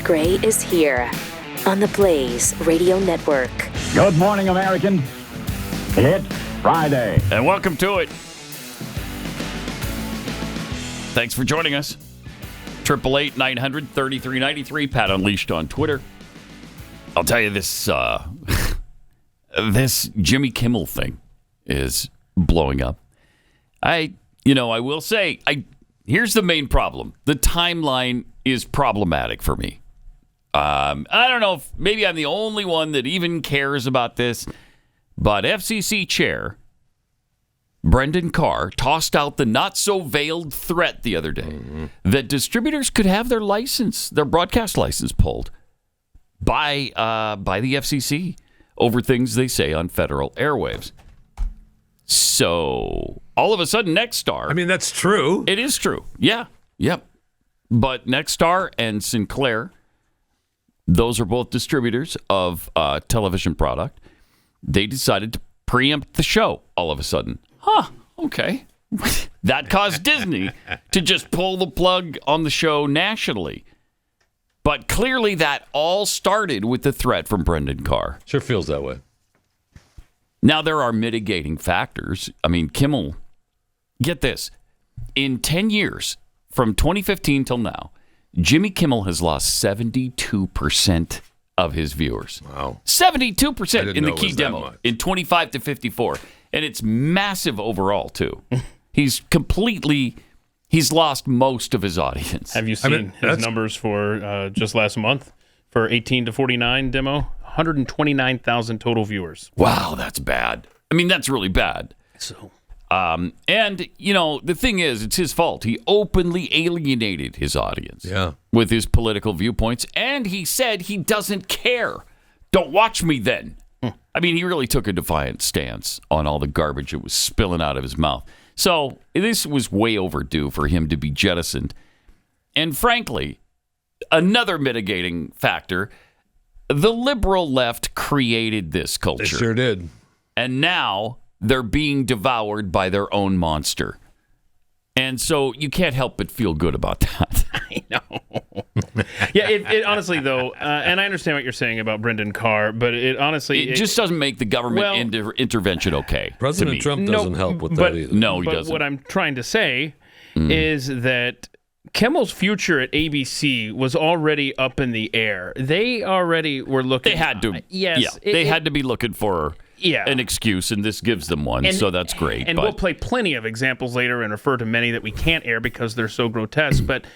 Scott Gray is here on the Blaze Radio Network. Good morning, American. It's Friday. And welcome to it. Thanks for joining us. 888-900-3393. Pat Unleashed on Twitter. I'll tell you this, this Jimmy Kimmel thing is blowing up. I will say, here's the main problem. The timeline is problematic for me. I don't know if maybe I'm the only one that even cares about this, but FCC chair Brendan Carr tossed out the not-so-veiled threat the other day that distributors could have their broadcast license pulled by the FCC over things they say on federal airwaves. So all of a sudden, Nexstar. I mean, that's true. It is true. Yeah. Yep. But Nexstar and Sinclair, those are both distributors of television product. They decided to preempt the show all of a sudden. Okay. That caused Disney to just pull the plug on the show nationally. But clearly that all started with the threat from Brendan Carr. Sure feels that way. Now, there are mitigating factors. I mean, Kimmel, get this. In 10 years, from 2015 till now, Jimmy Kimmel has lost 72% of his viewers. Wow. 72% in the key demo in 25 to 54. And it's massive overall, too. He's lost most of his audience. Have you seen his numbers for just last month for 18 to 49 demo? 129,000 total viewers. Wow, that's bad. I mean, that's really bad. So, and, the thing is, it's his fault. He openly alienated his audience with his political viewpoints, and he said he doesn't care. Don't watch me then. I mean, he really took a defiant stance on all the garbage that was spilling out of his mouth. So this was way overdue for him to be jettisoned. And frankly, another mitigating factor, the liberal left created this culture. They sure did. And now they're being devoured by their own monster. And so you can't help but feel good about that. I know. Yeah, it honestly, though, and I understand what you're saying about Brendan Carr, but it just doesn't make the government intervention okay. President Trump doesn't help with that either. No, he but doesn't. What I'm trying to say is that Kimmel's future at ABC was already up in the air. They already were looking. They had to. Yes. Yeah, they had to be looking for an excuse, and this gives them one, so that's great. And we'll play plenty of examples later and refer to many that we can't air because they're so grotesque, but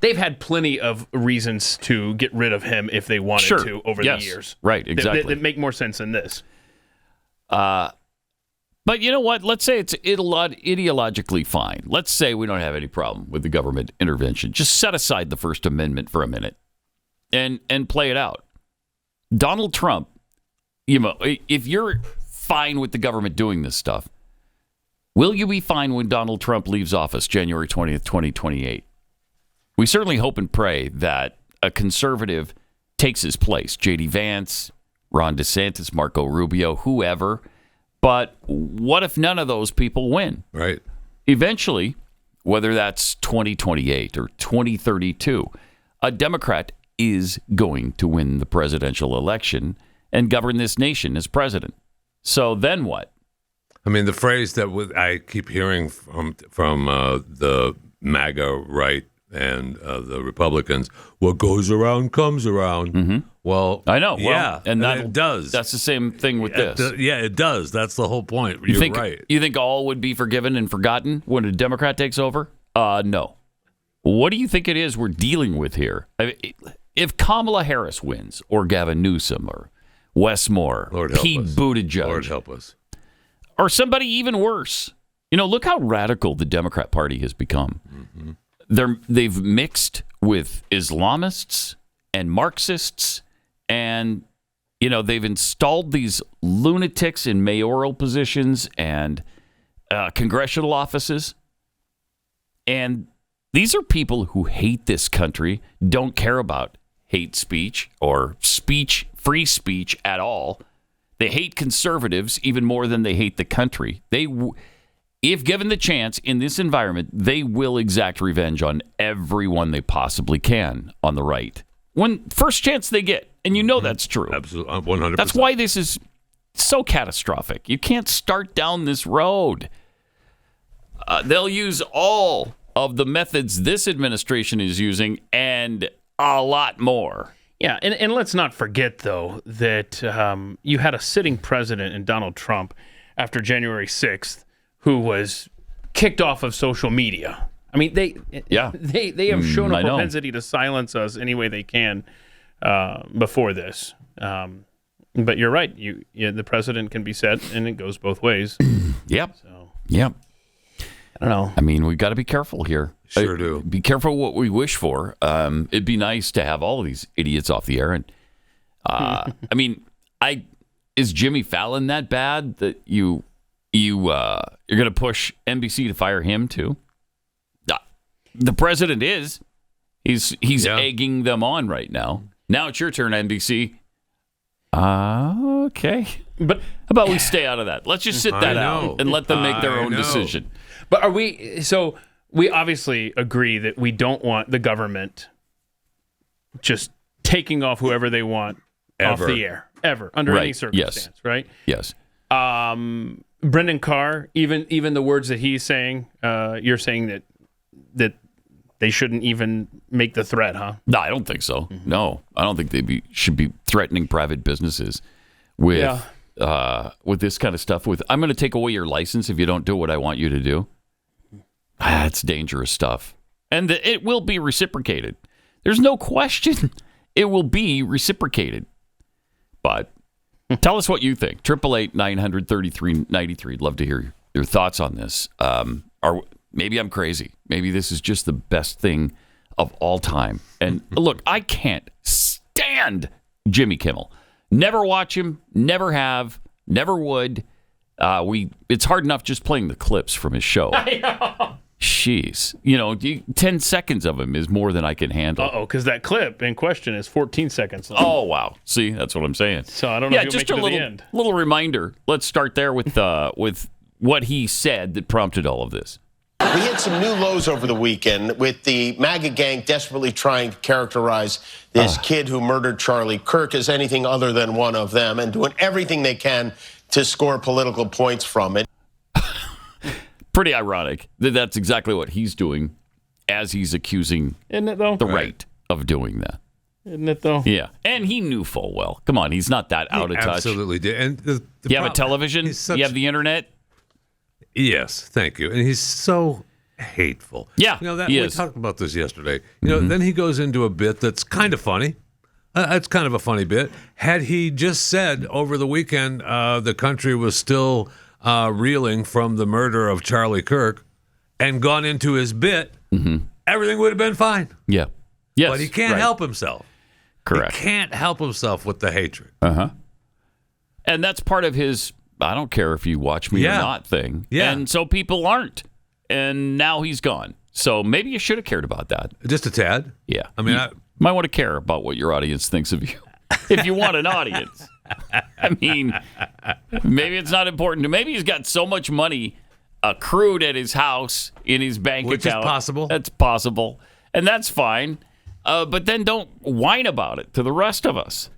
they've had plenty of reasons to get rid of him if they wanted to over the years. Right, exactly. That make more sense than this. But you know what? Let's say it's ideologically fine. Let's say we don't have any problem with the government intervention. Just set aside the First Amendment for a minute and play it out. Donald Trump, if you're fine with the government doing this stuff, will you be fine when Donald Trump leaves office January 20th, 2028? We certainly hope and pray that a conservative takes his place. J.D. Vance, Ron DeSantis, Marco Rubio, whoever. But what if none of those people win? Right. Eventually, whether that's 2028 or 2032, a Democrat is going to win the presidential election and govern this nation as president. So then what? I mean, the phrase that I keep hearing from the MAGA right and the Republicans, what goes around comes around. Mm-hmm. Well, I know. Yeah, well, and it does. That's the same thing with this. It does. That's the whole point. You're right. You think all would be forgiven and forgotten when a Democrat takes over? No. What do you think it is we're dealing with here? I mean, if Kamala Harris wins, or Gavin Newsom, or Wes Moore, Pete Buttigieg, Lord help us, or somebody even worse, look how radical the Democrat Party has become. Mm-hmm. They've mixed with Islamists and Marxists, and they've installed these lunatics in mayoral positions and congressional offices, and these are people who hate this country, don't care about hate speech or free speech at all. They hate conservatives even more than they hate the country. If given the chance in this environment, they will exact revenge on everyone they possibly can on the right. when first chance they get, and you know that's true. Absolutely, 100%. That's why this is so catastrophic. You can't start down this road. They'll use all of the methods this administration is using and a lot more. Yeah, and let's not forget, though, that you had a sitting president in Donald Trump after January 6th who was kicked off of social media. I mean, they have shown a propensity to silence us any way they can before this. But you're right. The president can be said, and it goes both ways. Yep. So. Yep. I don't know. I mean, we've got to be careful here. Sure do. Be careful what we wish for. It'd be nice to have all of these idiots off the air. And I mean, is Jimmy Fallon that bad that you're going to push NBC to fire him too? The president is. He's egging them on right now. Now it's your turn, NBC. Okay. But how about we stay out of that? Let's just sit that out and let them make their own decision. But we obviously agree that we don't want the government just taking off whoever they want off the air, ever, under any circumstance, right? Yes. Brendan Carr, even the words that he's saying, you're saying that they shouldn't even make the threat, huh? No, I don't think so. Mm-hmm. No, I don't think they should be threatening private businesses with this kind of stuff. I'm going to take away your license if you don't do what I want you to do. That's dangerous stuff. And it will be reciprocated. There's no question it will be reciprocated. But tell us what you think. 888-900-3393. Love to hear your thoughts on this. Maybe I'm crazy. Maybe this is just the best thing of all time. And look, I can't stand Jimmy Kimmel. Never watch him. Never have. Never would. It's hard enough just playing the clips from his show. I know. Jeez. 10 seconds of him is more than I can handle. Because that clip in question is 14 seconds long. Oh, wow. See, that's what I'm saying. So I don't know if you'll just make it a to the end. little reminder. Let's start there with what he said that prompted all of this. We hit some new lows over the weekend with the MAGA gang desperately trying to characterize this kid who murdered Charlie Kirk as anything other than one of them and doing everything they can to score political points from it. Pretty ironic that that's exactly what he's doing as he's accusing Isn't it, though? the right of doing that. Isn't it, though? Yeah. And he knew full well. Come on, he's not that out of touch. Absolutely did. And you have a television? You have the internet? Yes, thank you. And he's so hateful. Yeah, we talked about this yesterday. Then he goes into a bit that's kind of funny. It's kind of a funny bit. Had he just said over the weekend the country was still reeling from the murder of Charlie Kirk and gone into his bit, everything would have been fine. Yeah. Yes. But he can't help himself. Correct. He can't help himself with the hatred. And that's part of his I don't care if you watch me or not thing. Yeah. And so people aren't. And now he's gone. So maybe you should have cared about that. Just a tad. Yeah. I mean, you might want to care about what your audience thinks of you. If you want an audience. I mean, maybe it's not important. Maybe he's got so much money accrued at his house in his bank account. Which is possible. That's possible. And that's fine. But then don't whine about it to the rest of us.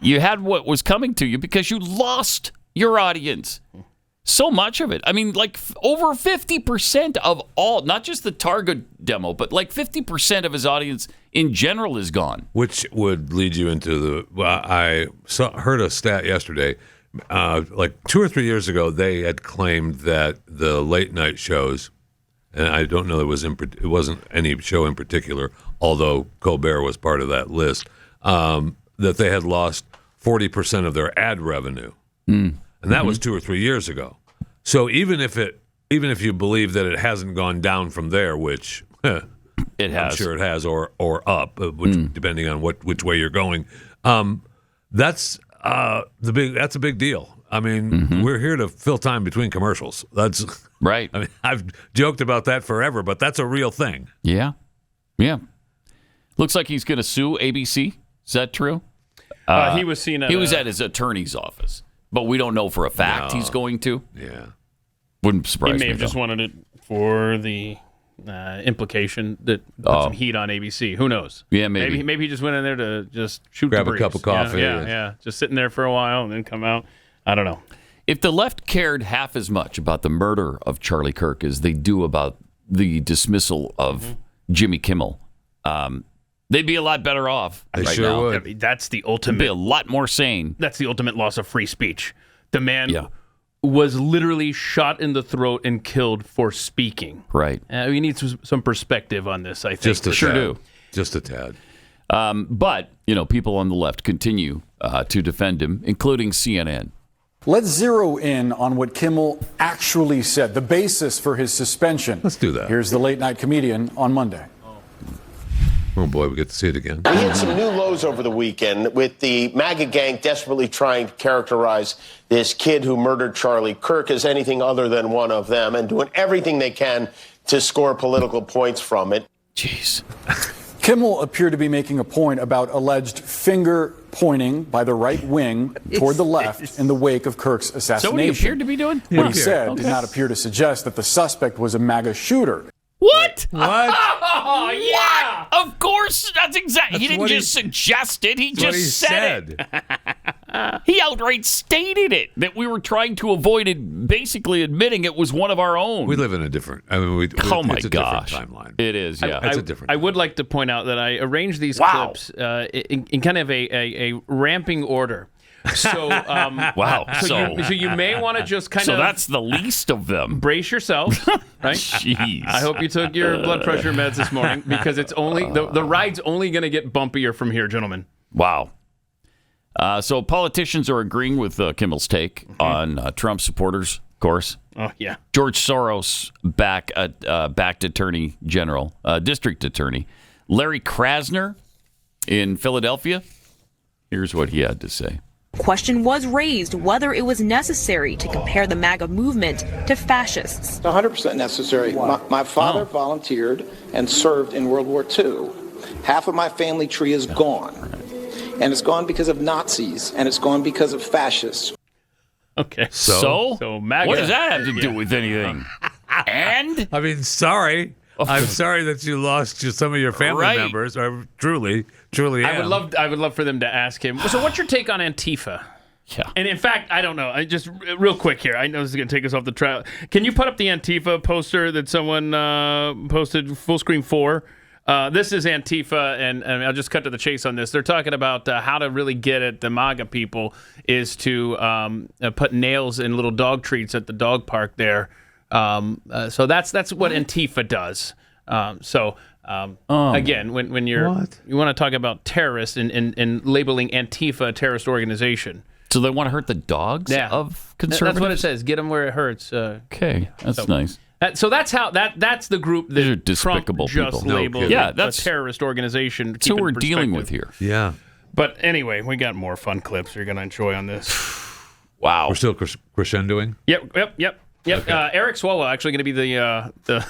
You had what was coming to you because you lost your audience. So much of it. I mean, like over 50% of all, not just the Target demo, but like 50% of his audience in general is gone. Which would lead you into I heard a stat yesterday. Like 2 or 3 years ago, they had claimed that the late night shows, and I don't know it wasn't any show in particular, although Colbert was part of that list, that they had lost 40% of their ad revenue. And that was 2 or 3 years ago. So even if you believe that it hasn't gone down from there, which it has, I'm sure it has, or up, depending on which way you're going, that's a big deal. I mean, we're here to fill time between commercials. That's right. I mean, I've joked about that forever, but that's a real thing. Yeah. Looks like he's going to sue ABC. Is that true? He was seen at he was at his attorney's office. But we don't know for a fact he's going to. Yeah. Wouldn't surprise me. He may have just wanted it for the implication that put some heat on ABC. Who knows? Yeah, maybe. Maybe he just went in there to just shoot Grab the a breeze. cup of coffee. Yeah. Just sitting there for a while and then come out. I don't know. If the left cared half as much about the murder of Charlie Kirk as they do about the dismissal of Jimmy Kimmel, they'd be a lot better off. They right sure now. would. I mean, that's the They'd be ultimate. a lot more sane. That's the ultimate loss of free speech. The man Yeah. was literally shot in the throat and killed for speaking. Right. We need some perspective on this, I think. Just a Sure tad. do. Just a tad. But, people on the left continue to defend him, including CNN. Let's zero in on what Kimmel actually said, the basis for his suspension. Let's do that. Here's the late night comedian on Monday. Oh, boy, we get to see it again. We hit some new lows over the weekend with the MAGA gang desperately trying to characterize this kid who murdered Charlie Kirk as anything other than one of them and doing everything they can to score political points from it. Jeez. Kimmel appeared to be making a point about alleged finger pointing by the right wing toward the left in the wake of Kirk's assassination. So what he appeared to be doing? What he said did not appear to suggest that the suspect was a MAGA shooter. What? What? Oh, yeah. Of course. That's exactly. He didn't what just suggest it. He That's what just he said it. He outright stated it, that we were trying to avoid it, basically admitting it was one of our own. We live in a different. I mean, Oh, my it's a gosh. different timeline. It is, yeah. It's a different. I would like to point out that I arranged these Wow. clips in kind of a ramping order. So, Wow. so you may want to just kind So of that's the least of them. brace yourself, right? Jeez. I hope you took your blood pressure meds this morning because it's only the ride's only going to get bumpier from here, gentlemen. Wow. So politicians are agreeing with Kimmel's take on Trump supporters, of course. Oh yeah. George Soros backed attorney general, district attorney, Larry Krasner in Philadelphia. Here's what he had to say. Question was raised whether it was necessary to compare the MAGA movement to fascists. It's 100% necessary. My father volunteered and served in World War II. Half of my family tree is gone. And it's gone because of Nazis, and it's gone because of fascists. Okay. So MAGA. what does that have to do with anything? And I mean, sorry. I'm sorry that you lost some of your family Right. members. I truly I would love for them to ask him. So, what's your take on Antifa? Yeah. And in fact, I don't know. I just real quick here. I know this is going to take us off the trail. Can you put up the Antifa poster that someone posted full screen for? This is Antifa, and I'll just cut to the chase on this. They're talking about how to really get at the MAGA people is to put nails in little dog treats at the dog park there. So that's what Antifa does. Again, when you want to talk about terrorists and labeling Antifa a terrorist organization. So they want to hurt the dogs of conservatives? That's what it says. Get them where it hurts. Okay, that's nice. So that's how that's the group These are that despicable Trump just people. labeled a terrorist organization. That's who we're dealing with here. Yeah. But anyway, we got more fun clips you're going to enjoy on this. Wow. We're still crescendoing. Yep. Okay. Eric Swalwell actually going to be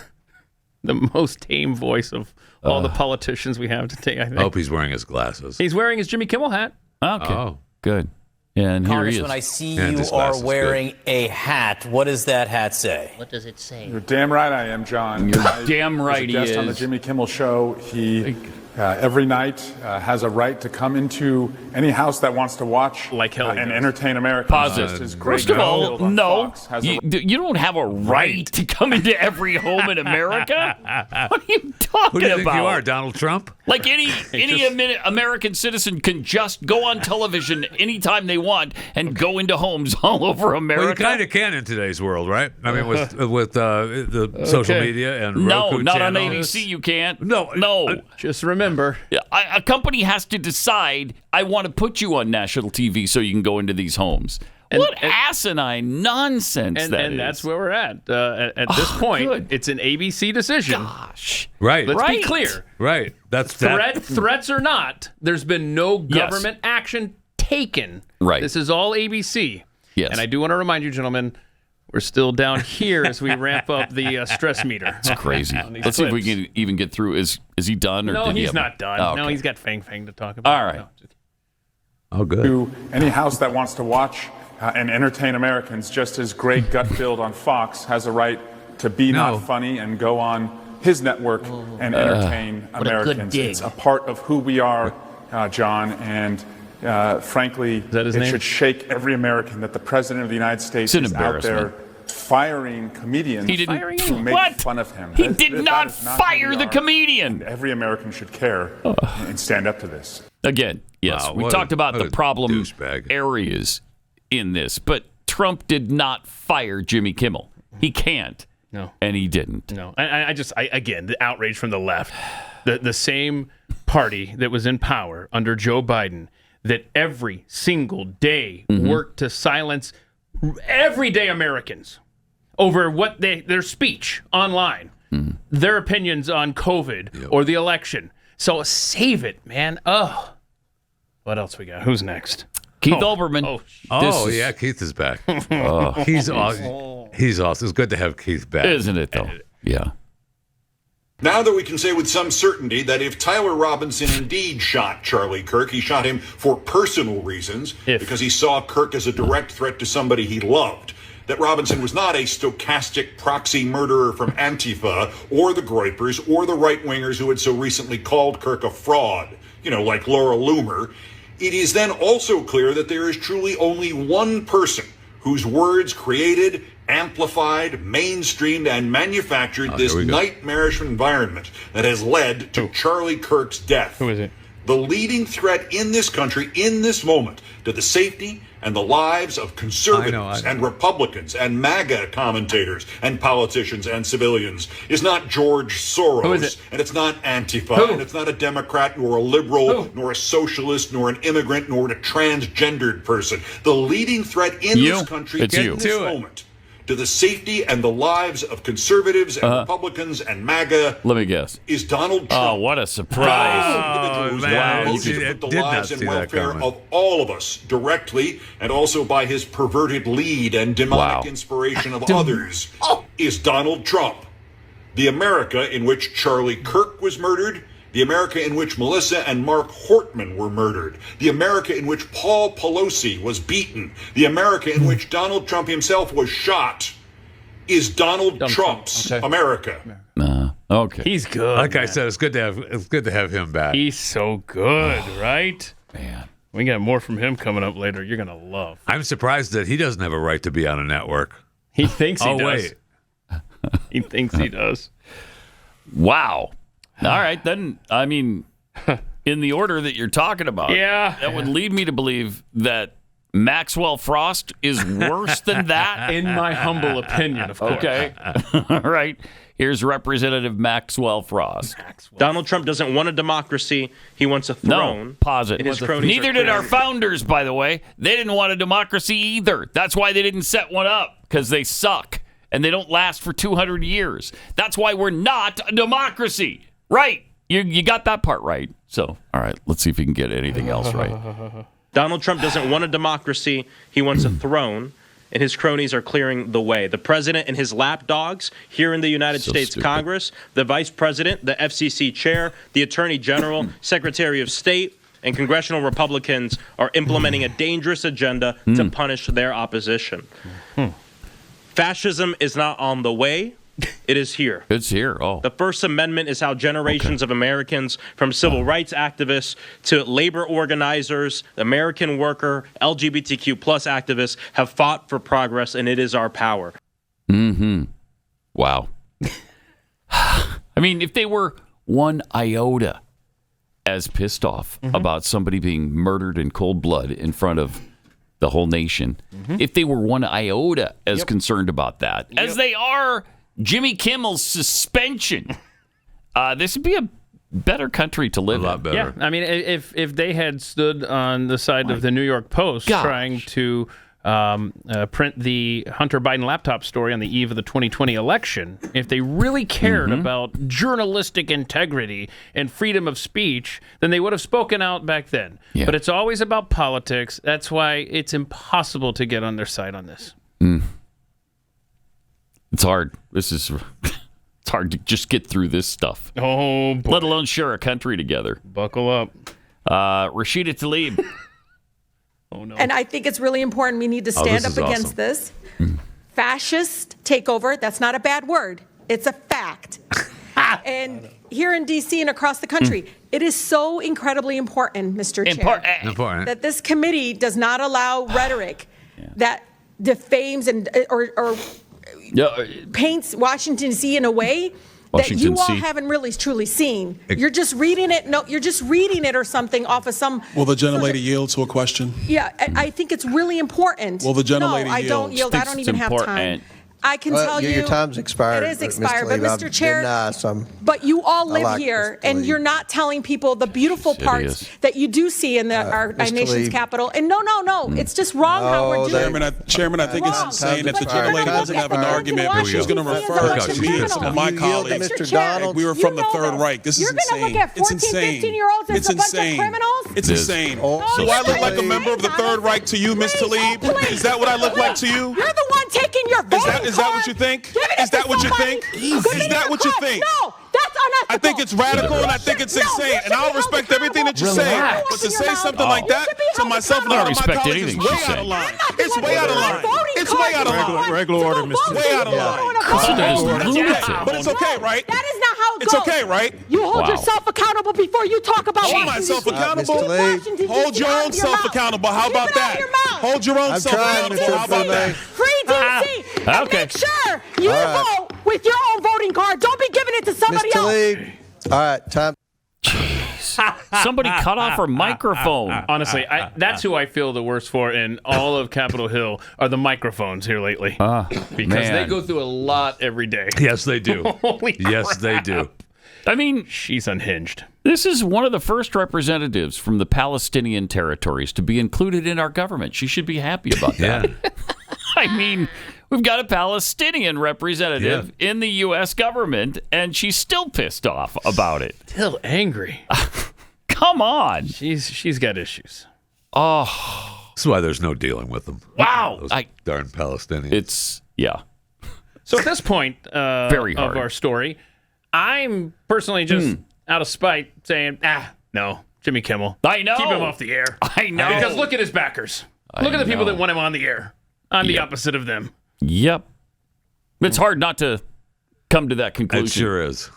the most tame voice of all the politicians we have today, I think. I hope he's wearing his glasses. He's wearing his Jimmy Kimmel hat. Okay. Oh. Good. And here he is. Congressman, I see And you his are glasses, wearing a hat. What does that hat say? What does it say? You're damn right I am, John. You're damn right he guest on the is. Jimmy Kimmel show. He every night has a right to come into any house that wants to watch Like hell he and does. entertain Americans. Positive. Just as great First of all, Garfield on no. Fox has a You don't have a right to come into every home in America. What are you talking Who do you about? think you are, Donald Trump? Like any American citizen can just go on television anytime they want and go into homes all over America. Well, you kind of can in today's world, right? I mean, with the social media and No, Roku not on channels. ABC. You can't. No. Just remember. A company has to decide, I want to put you on national TV so you can go into these homes. What asinine nonsense that is. And that's where we're at. At this point, good. it's an ABC decision. Gosh. Right. Let's be Right. clear. Right. That's Threats or not, there's been no government action taken. Right. This is all ABC. Yes. And I do want to remind you, gentlemen, we're still down here as we ramp up the stress meter. It's crazy. these Let's see if we clips. can even get through. Is he done? Or No, did he he's have not done. Oh, No, okay. he's got Fang to talk about. All right. No, just- Oh, good. to any house that wants to watch and entertain Americans, just as Greg Gutfeld on Fox has a right to be not funny and go on his network and entertain what a good Americans. dig. It's a part of who we are, John, and frankly, it should shake every American that the President of the United States is out there firing comedians who make fun of him. He did not fire the comedian. Every American should care and stand up to this. Again, yes, Wow, we talked about the problem douchebag. areas in this, but Trump did not fire Jimmy Kimmel. He can't. No. And he didn't. No. Again, the outrage from the left, the same party that was in power under Joe Biden, that every single day worked to silence everyday Americans over what their speech online, their opinions on COVID or the election. So save it, man. Oh, what else we got? Who's next? Keith Olbermann. Yeah, Keith is back. He's awesome. He's awesome. It's good to have Keith back. Isn't it, though? Yeah. Now that we can say with some certainty that if Tyler Robinson indeed shot Charlie Kirk, he shot him for personal reasons, because he saw Kirk as a direct threat to somebody he loved. That Robinson was not a stochastic proxy murderer from Antifa or the Groypers or the right-wingers who had so recently called Kirk a fraud, like Laura Loomer. It is then also clear that there is truly only one person whose words created, amplified, mainstreamed, and manufactured this nightmarish environment that has led to Charlie Kirk's death. Who is it? The leading threat in this country, in this moment, to the safety and the lives of conservatives and Republicans and MAGA commentators and politicians and civilians is not George Soros. Who is it? And it's not Antifa. And it's not a Democrat, nor a liberal, nor a socialist, nor an immigrant, nor a transgendered person. The leading threat in this country in this moment to the safety and the lives of conservatives and Republicans and MAGA. Let me guess. Is Donald Trump. Oh, what a surprise. Wow. To put the lives and welfare of all of us directly, and also by his perverted lead and demonic inspiration of others, is Donald Trump. The America in which Charlie Kirk was murdered, the America in which Melissa and Mark Hortman were murdered, the America in which Paul Pelosi was beaten, the America in which Donald Trump himself was shot, is Donald Trump's America. Okay. He's good. Like I said, it's good to have him back. He's so good, right? Man. We got more from him coming up later. You're going to love. I'm surprised that he doesn't have a right to be on a network. He thinks he does. Wait. He thinks he does. Wow. All right, then, I mean, in the order that you're talking about, that would lead me to believe that Maxwell Frost is worse than that? In my humble opinion, of course. Okay. All right. Here's Representative Maxwell Frost. Donald Trump doesn't want a democracy. He wants a throne. No, pause it. Neither did our founders, by the way. They didn't want a democracy either. That's why they didn't set one up, because they suck, and they don't last for 200 years. That's why we're not a democracy. Right. You got that part right. So, all right, let's see if we can get anything else right. Donald Trump doesn't want a democracy. He wants a throne, and his cronies are clearing the way. The president and his lapdogs here in the United States Congress, the vice president, the FCC chair, the attorney general, secretary of state, and congressional Republicans are implementing a dangerous agenda to punish their opposition. Fascism is not on the way. It is here. It's here. Oh. The First Amendment is how generations of Americans, from civil rights activists to labor organizers, American worker, LGBTQ plus activists, have fought for progress, and it is our power. Wow. I mean, if they were one iota as pissed off about somebody being murdered in cold blood in front of the whole nation, if they were one iota as concerned about that, as they are Jimmy Kimmel's suspension, this would be a better country to live in. A lot better. Yeah, I mean, if they had stood on the side of the New York Post trying to print the Hunter Biden laptop story on the eve of the 2020 election, if they really cared about journalistic integrity and freedom of speech, then they would have spoken out back then. Yeah. But it's always about politics. That's why it's impossible to get on their side on this. It's hard. It's hard to just get through this stuff. Oh, boy. Let alone share a country together. Buckle up. Rashida Tlaib. Oh, no. And I think it's really important. We need to stand up against this. Fascist takeover, that's not a bad word. It's a fact. and here in D.C. and across the country. It is so incredibly important, Mr. Chair, that this committee does not allow rhetoric that defames and or paints Washington, D.C. in a way that you all haven't really truly seen. You're just reading it. No, you're just reading it or something off of some. Will the gentlelady yield to a question? Yeah, I think it's really important. Will the gentlelady yield? No, I don't yield. I don't even have time. I can tell you. Your time's expired. It is expired, but Mr. Chair, but you all live here, and you're not telling people the beautiful parts that you do see in our nation's capital. And no, it's just wrong how we're doing it. Chairman, I think it's insane that the gentlelady doesn't have an argument, but she's going to refer to me and my colleagues. We were from the Third Reich. This is insane. You're going to look at 14, 15-year-olds as a bunch of criminals? It's insane. Do I look like a member of the Third Reich to you, Ms. Tlaib? Is that what I look like to you? You're the one taking your voting. Is that what you think? Is that what you think? Is that what you think? No, that's unethical. I think it's radical and I think it's insane. And I'll respect everything that you're saying. But to say something like that to myself and my colleagues is way out of line. It's way out of line. It's way out of line. Regular order, Mr. Way out of line. But it's okay, right? That is not how it goes. It's okay, right? You hold yourself accountable before you talk about Hold myself accountable. Hold your own self accountable. How about that? Hold your own self accountable. How about that? Free DC. And make sure you vote with your own voting card. Don't be giving it to somebody else. All right, time. Somebody cut off her microphone. Honestly, that's who I feel the worst for in all of Capitol Hill are the microphones here lately. Because they go through a lot every day. Yes, they do. Holy yes, they do. I mean, she's unhinged. This is one of the first representatives from the Palestinian territories to be included in our government. She should be happy about that. I mean, we've got a Palestinian representative in the U.S. government, and she's still pissed off about it. Still angry. Come on. She's got issues. Oh. That's why there's no dealing with them. Wow. Those darn Palestinians. It's, So at this point Very hard. of our story, I'm personally just out of spite saying, no, Jimmy Kimmel. I know. Keep him off the air. I know. Because look at his backers. Look at the people that want him on the air. I'm the opposite of them. Yep. It's hard not to come to that conclusion. It sure is.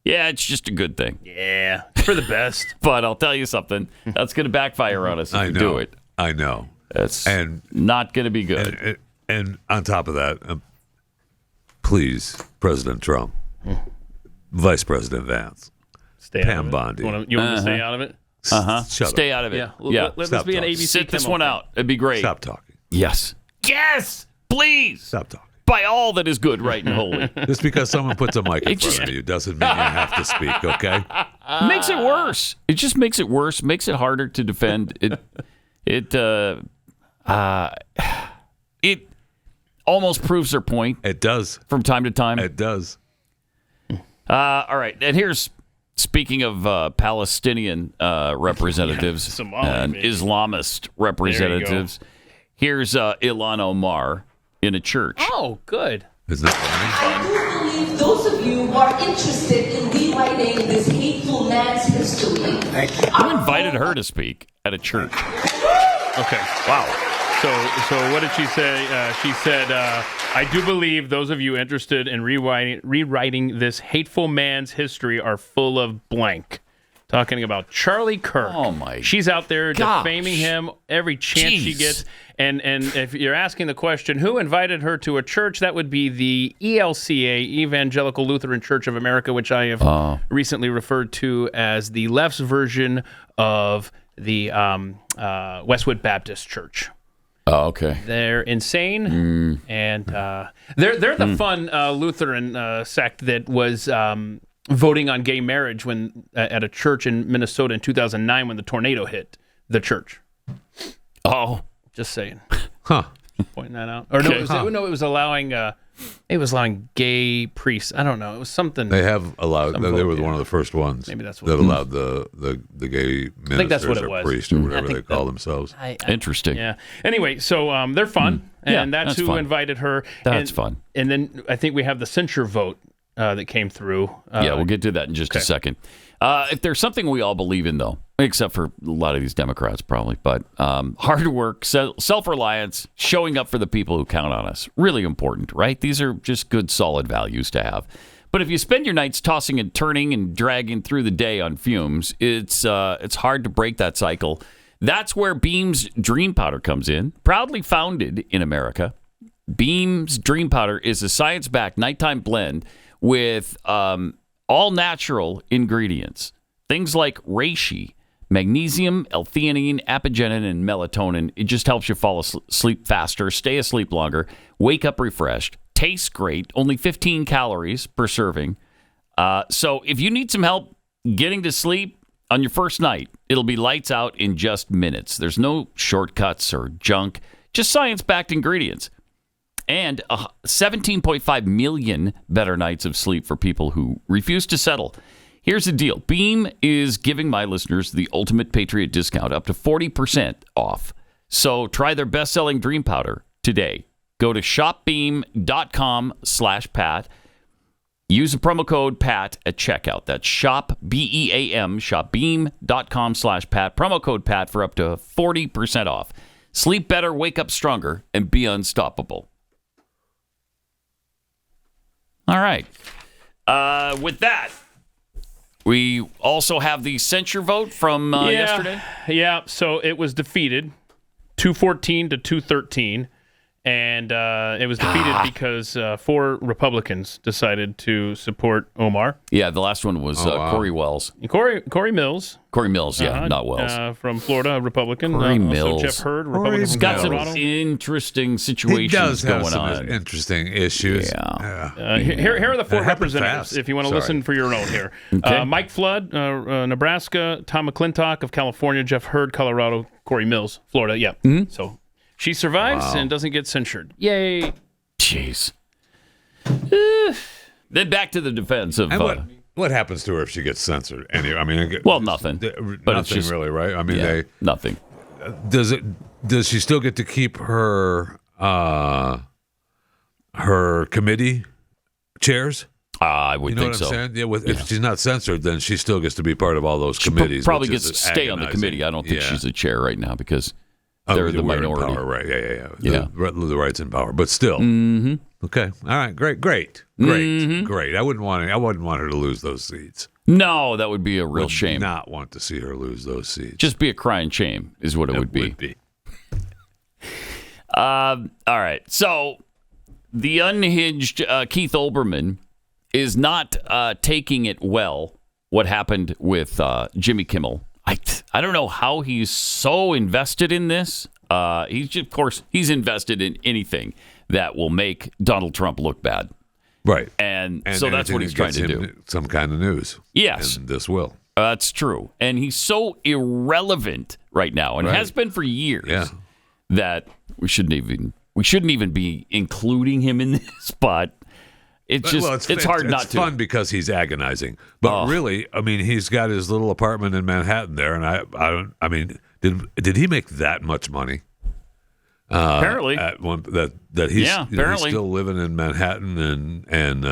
Yeah, it's just a good thing. Yeah, for the best. But I'll tell you something. That's going to backfire on us if we do it. I know. That's not going to be good. And on top of that, please, President Trump, Vice President Vance, Pam Bondi. You want to stay out of it? Stay out of it. Yeah. Let this be an ABC. Sit this one out. It'd be great. Stop talking. Yes. Yes. Please. Stop talking. By all that is good, right, and holy. Just because someone puts a mic in front of you doesn't mean you have to speak, okay? Makes it worse. It just makes it worse. Makes it harder to defend. It almost proves their point. It does. From time to time. It does. All right. And here's, speaking of Palestinian representatives and Islamist representatives, here's Ilhan Omar in a church. Oh, good. Isn't that I do believe those of you who are interested in rewriting this hateful man's history. Who invited her to speak at a church? Okay. Wow. So what did she say? She said, I do believe those of you interested in rewriting this hateful man's history are full of blank. Talking about Charlie Kirk. Oh, my She's out there gosh. defaming him every chance she gets. And if you're asking the question, who invited her to a church, that would be the ELCA, Evangelical Lutheran Church of America, which I have recently referred to as the left's version of the Westwood Baptist Church. Oh, okay. They're insane, and they're the fun Lutheran sect that was voting on gay marriage when at a church in Minnesota in 2009 when the tornado hit the church. Oh, just saying. Huh. Pointing that out. Or no, it was allowing. It was allowing gay priests. I don't know. It was something. They have allowed. They were one of the first ones. Maybe that's what that allowed the gay ministers I think that's what it was. or priests or whatever they call themselves. Interesting. Yeah. Anyway, so they're fun, and that's who fun. invited her. That's fun. And then I think we have the censure vote that came through. We'll get to that in just a second. If there's something we all believe in, though, except for a lot of these Democrats probably, but hard work, self-reliance, showing up for the people who count on us, really important, right? These are just good, solid values to have. But if you spend your nights tossing and turning and dragging through the day on fumes, it's hard to break that cycle. That's where Beam's Dream Powder comes in. Proudly founded in America, Beam's Dream Powder is a science-backed nighttime blend with all natural ingredients. Things like reishi, magnesium, L-theanine, apigenin, and melatonin. It just helps you fall asleep faster, stay asleep longer, wake up refreshed, tastes great, only 15 calories per serving. So if you need some help getting to sleep on your first night, it'll be lights out in just minutes. There's no shortcuts or junk, just science-backed ingredients. And 17.5 million better nights of sleep for people who refuse to settle. Here's the deal. Beam is giving my listeners the ultimate Patriot discount, up to 40% off. So try their best-selling Dream Powder today. Go to shopbeam.com/Pat. Use the promo code PAT at checkout. That's shop, B-E-A-M, shopbeam.com/Pat. Promo code PAT for up to 40% off. Sleep better, wake up stronger, and be unstoppable. All right. With that, we also have the censure vote from yesterday. Yeah, so it was defeated, 214 to 213. And it was defeated because 4 Republicans decided to support Omar. Yeah, the last one was Corey Wells. Corey Mills. Corey Mills, not Wells. From Florida, a Republican. Corey Mills. Also Jeff Hurd, Republican from got Colorado. some interesting situations going on. Interesting issues. Yeah. Here are the 4 representatives, if you want to listen for your own here. Okay. Mike Flood, Nebraska. Tom McClintock of California. Jeff Hurd, Colorado. Corey Mills, Florida. Yeah. Mm-hmm. So she survives and doesn't get censured. Yay. Jeez. Then back to the defense of... what happens to her if she gets censored? Nothing. But nothing it's just, really, right? I mean, nothing. Does she still get to keep her committee chairs? I would think so. You know what I'm saying? Yeah, if she's not censored, then she still gets to be part of all those committees. Probably gets to stay on the committee. I don't think she's a chair right now because... They're the minority. In power, right? Yeah. The rights in power, but still. Mm-hmm. Okay. All right. Great. I wouldn't want her to lose those seats. No, that would be a real shame. Not want to see her lose those seats. Just be a crying shame, is what it would be. All right. So the unhinged Keith Olbermann is not taking it well. What happened with Jimmy Kimmel? I don't know how he's so invested in this. He's invested in anything that will make Donald Trump look bad. Right. And so that's what he's trying to do. Some kind of news. Yes. And this will. That's true. And he's so irrelevant right now and has been for years that we shouldn't even be including him in this, but it's hard not to. It's fun because he's agonizing. But really, I mean, he's got his little apartment in Manhattan there, and did he make that much money? Apparently. That he's still living in Manhattan and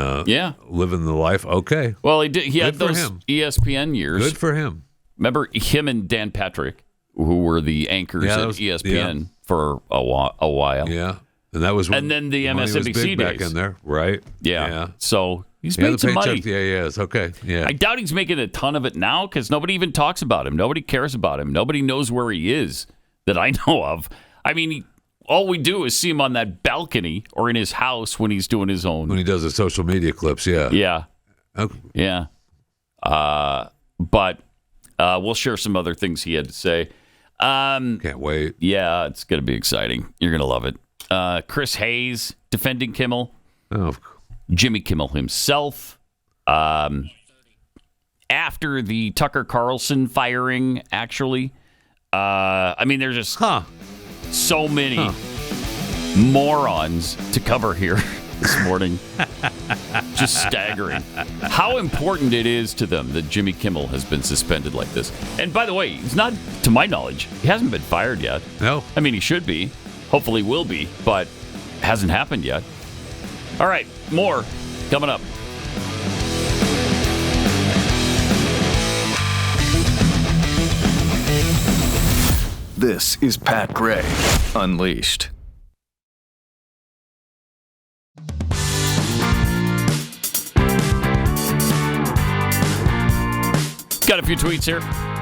living the life. Okay. Well, he did. He had those ESPN years. Good for him. Remember him and Dan Patrick, who were the anchors at ESPN for a while. Yeah. And that was and then the MSNBC days back in there, right? Yeah. So he's made some money. It's okay. Yeah. I doubt he's making a ton of it now because nobody even talks about him. Nobody cares about him. Nobody knows where he is that I know of. I mean, all we do is see him on that balcony or in his house when he's doing his own. When he does the social media clips, yeah. Yeah. Okay. Yeah. But we'll share some other things he had to say. Can't wait. Yeah, it's going to be exciting. You're going to love it. Chris Hayes defending Kimmel. Oh. Jimmy Kimmel himself. After the Tucker Carlson firing, actually. I mean, there's just so many morons to cover here this morning. Just staggering. How important it is to them that Jimmy Kimmel has been suspended like this. And by the way, he's not, to my knowledge, he hasn't been fired yet. No. I mean, he should be. Hopefully will be, but it hasn't happened yet. All right, more coming up. This is Pat Gray Unleashed. Got a few tweets here.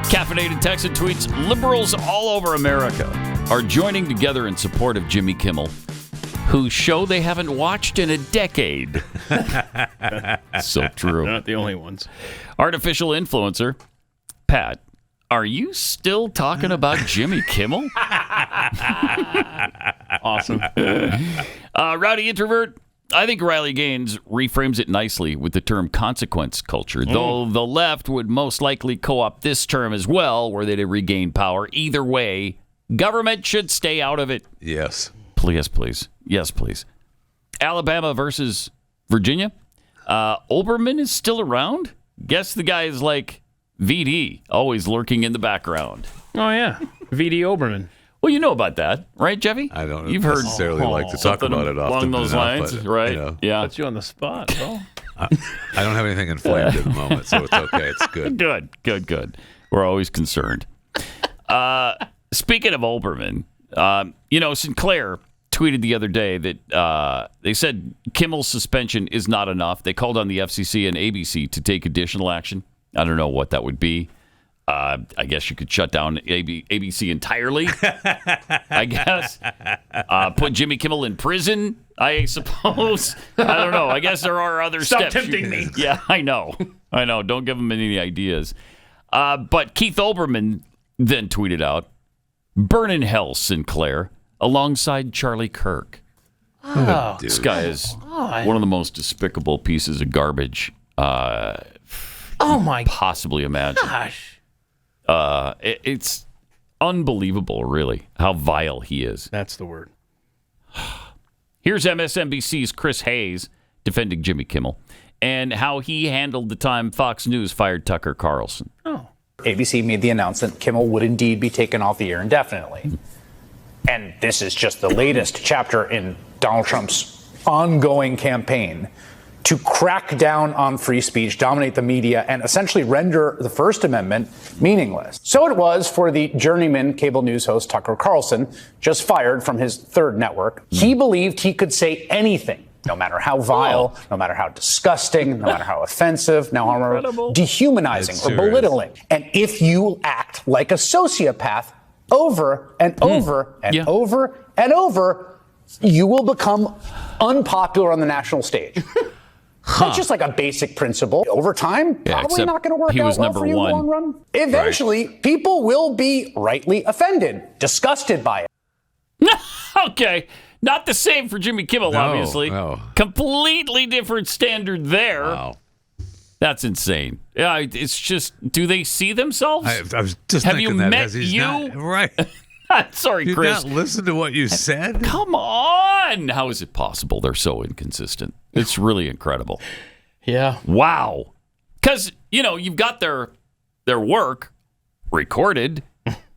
Caffeinated Texan tweets, liberals all over America are joining together in support of Jimmy Kimmel, whose show they haven't watched in a decade. So true. They're not the only ones. Artificial influencer, Pat, are you still talking about Jimmy Kimmel? Awesome. Rowdy introvert, I think Riley Gaines reframes it nicely with the term consequence culture, though the left would most likely co-opt this term as well, were they to regain power. Either way, government should stay out of it. Yes. Please, please. Yes, please. Alabama versus Virginia. Olbermann is still around? Guess the guy is like VD, always lurking in the background. Oh, yeah. VD Olbermann. Well, you know about that, right, Jeffy? I don't You've necessarily like to talk about it often. Along those lines, but, right? You know, yeah. Put you on the spot, bro. I don't have anything inflamed at the moment, so it's okay. It's good. Good. We're always concerned. Speaking of Olbermann, Sinclair tweeted the other day that they said Kimmel's suspension is not enough. They called on the FCC and ABC to take additional action. I don't know what that would be. I guess you could shut down ABC entirely, I guess. Put Jimmy Kimmel in prison, I suppose. I don't know. I guess there are other steps. Stop tempting me. Yeah, I know. Don't give him any ideas. But Keith Olbermann then tweeted out, "Burn in hell, Sinclair," alongside Charlie Kirk. Oh, this guy is one of the most despicable pieces of garbage possibly imagine. Gosh. It's unbelievable, really, how vile he is. That's the word. Here's MSNBC's Chris Hayes defending Jimmy Kimmel and how he handled the time Fox News fired Tucker Carlson. ABC made the announcement Kimmel would indeed be taken off the air indefinitely. And this is just the latest chapter in Donald Trump's ongoing campaign to crack down on free speech, dominate the media, and essentially render the First Amendment meaningless. So it was for the journeyman cable news host Tucker Carlson, just fired from his third network. He believed he could say anything, no matter how vile, no matter how disgusting, no matter how offensive, no matter how dehumanizing or belittling. And if you act like a sociopath over and over and over and over, you will become unpopular on the national stage. That's just like a basic principle. Over time, probably not going to work out well for you in the long run. Eventually, people will be rightly offended, disgusted by it. Okay. Not the same for Jimmy Kimmel, obviously. No. Completely different standard there. Wow. That's insane. Yeah, it's just, do they see themselves? I was just Have thinking you that met as he's you? not, right. Sorry, Did Chris. not listen to what you said? Come on. How is it possible? They're so inconsistent. It's really incredible. Yeah. Wow. Because, you've got their work recorded.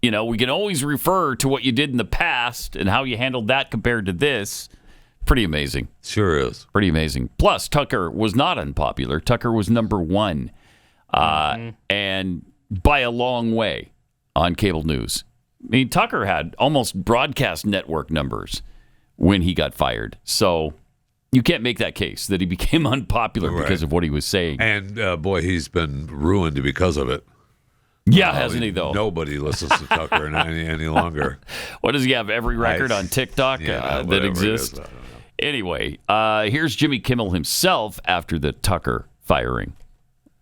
We can always refer to what you did in the past and how you handled that compared to this. Pretty amazing. Sure is. Pretty amazing. Plus, Tucker was not unpopular. Tucker was number one. And by a long way on cable news. I mean, Tucker had almost broadcast network numbers when he got fired. So you can't make that case that he became unpopular because of what he was saying. And, boy, he's been ruined because of it. Yeah, hasn't he, though? Nobody listens to Tucker any longer. What, does he have every record on TikTok that exists? Anyway, here's Jimmy Kimmel himself after the Tucker firing.